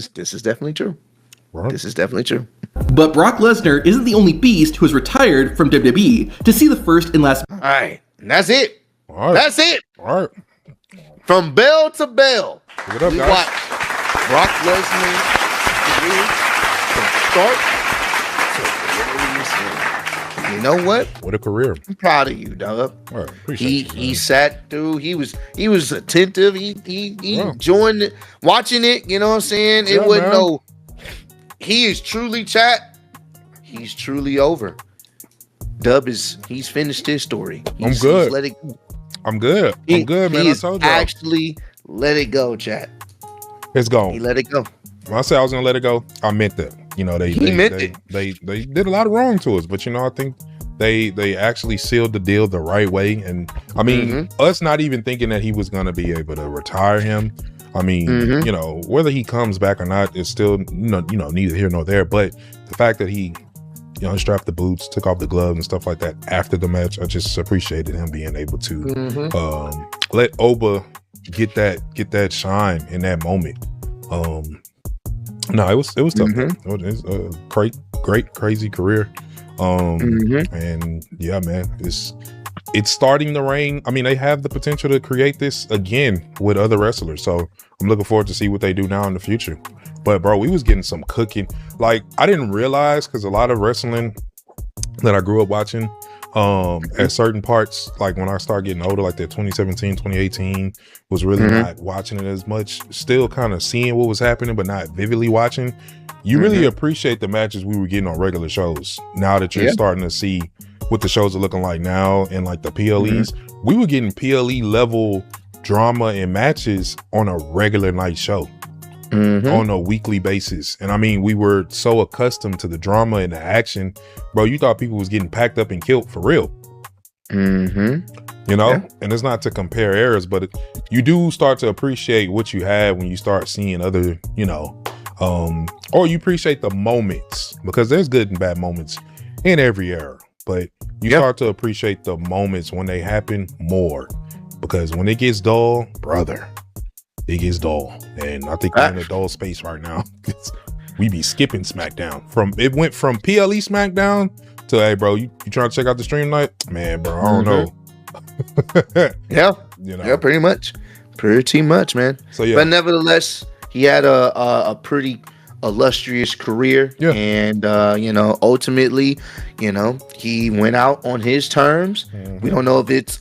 definitely true. Right. This is definitely true. But Brock Lesnar isn't the only beast who has retired from WWE. To see the first and last. All right. And that's it. All right. That's it. All right. From bell to bell. Give it up, we guys. watch Brock Lesnar from start to finish. You know what? What a career! I'm proud of you, dog. All right, appreciate he sat through. He was attentive. He joined watching it. You know what I'm saying? It wasn't no. He is truly chat. He's truly over. Dub he's finished his story. I'm good. Let it go. I'm good. I'm good, man. I told you. Actually, let it go, chat. It's gone. He let it go. When I said I was gonna let it go, I meant that. You know, they did a lot of wrong to us, but you know, I think they actually sealed the deal the right way. And I mean, us not even thinking that he was gonna be able to retire him. I mean, you know, whether he comes back or not is still neither here nor there. But the fact that he unstrapped the boots, took off the gloves and stuff like that after the match, I just appreciated him being able to let Oba get that shine in that moment. No, it was tough. It was a great, crazy career. And yeah, man, it's starting to rain. I mean, they have the potential to create this again with other wrestlers. So I'm looking forward to see what they do now in the future. But bro, we was getting some cooking. Like, I didn't realize, because a lot of wrestling that I grew up watching, at certain parts, like when I started getting older, like that 2017, 2018, was really not watching it as much. Still kind of seeing what was happening, but not vividly watching. You really appreciate the matches we were getting on regular shows. Now that you're starting to see what the shows are looking like now, and like the PLEs, we were getting PLE level drama and matches on a regular night show. On a weekly basis. And I mean, we were so accustomed to the drama and the action, bro. You thought people was getting packed up and killed for real. You know, and it's not to compare eras, but you do start to appreciate what you have when you start seeing other, you know, or you appreciate the moments, because there's good and bad moments in every era, but you start to appreciate the moments when they happen more, because when it gets dull, brother, it gets dull. And I think we're in a dull space right now. We be skipping SmackDown. It went from PLE SmackDown to, hey bro, you trying to check out the stream tonight? Man, bro, I don't know. You know? Yeah, pretty much, man. So yeah, but nevertheless, he had a pretty illustrious career, and you know, ultimately, you know, he went out on his terms. We don't know if it's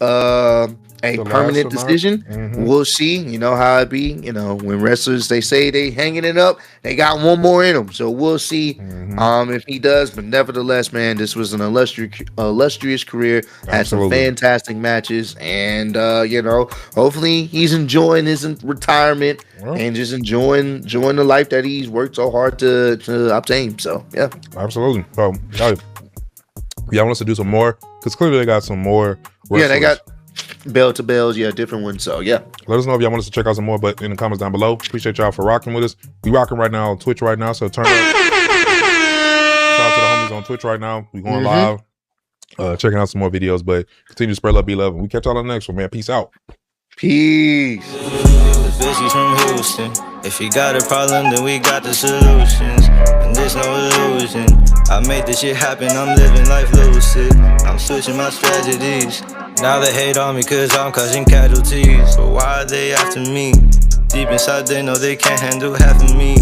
a permanent decision. We'll see. You know how it be. You know, when wrestlers, they say they hanging it up, they got one more in them. So we'll see if he does. But nevertheless, man, this was an illustrious career. Had some fantastic matches, and you know, hopefully he's enjoying his retirement and just enjoying the life that he's worked so hard to obtain. So yeah, absolutely. So y'all want us to do some more, because clearly they got some more wrestlers. Yeah, they got bell to bells, different ones. So yeah, let us know if y'all want us to check out some more, but in the comments down below. Appreciate y'all for rocking with us. We rocking right now on Twitch right now, so turn up. Shout out to the homies on Twitch right now. We going live, checking out some more videos, but continue to spread love, be love, and we catch y'all on the next one, man. Peace out. Peace. Bitches from Houston. If you got a problem, then we got the solutions, and there's no illusion. I made this shit happen, I'm living life lucid. I'm switching my strategies. Now they hate on me cause I'm causing casualties. But why are they after me? Deep inside they know they can't handle half of me.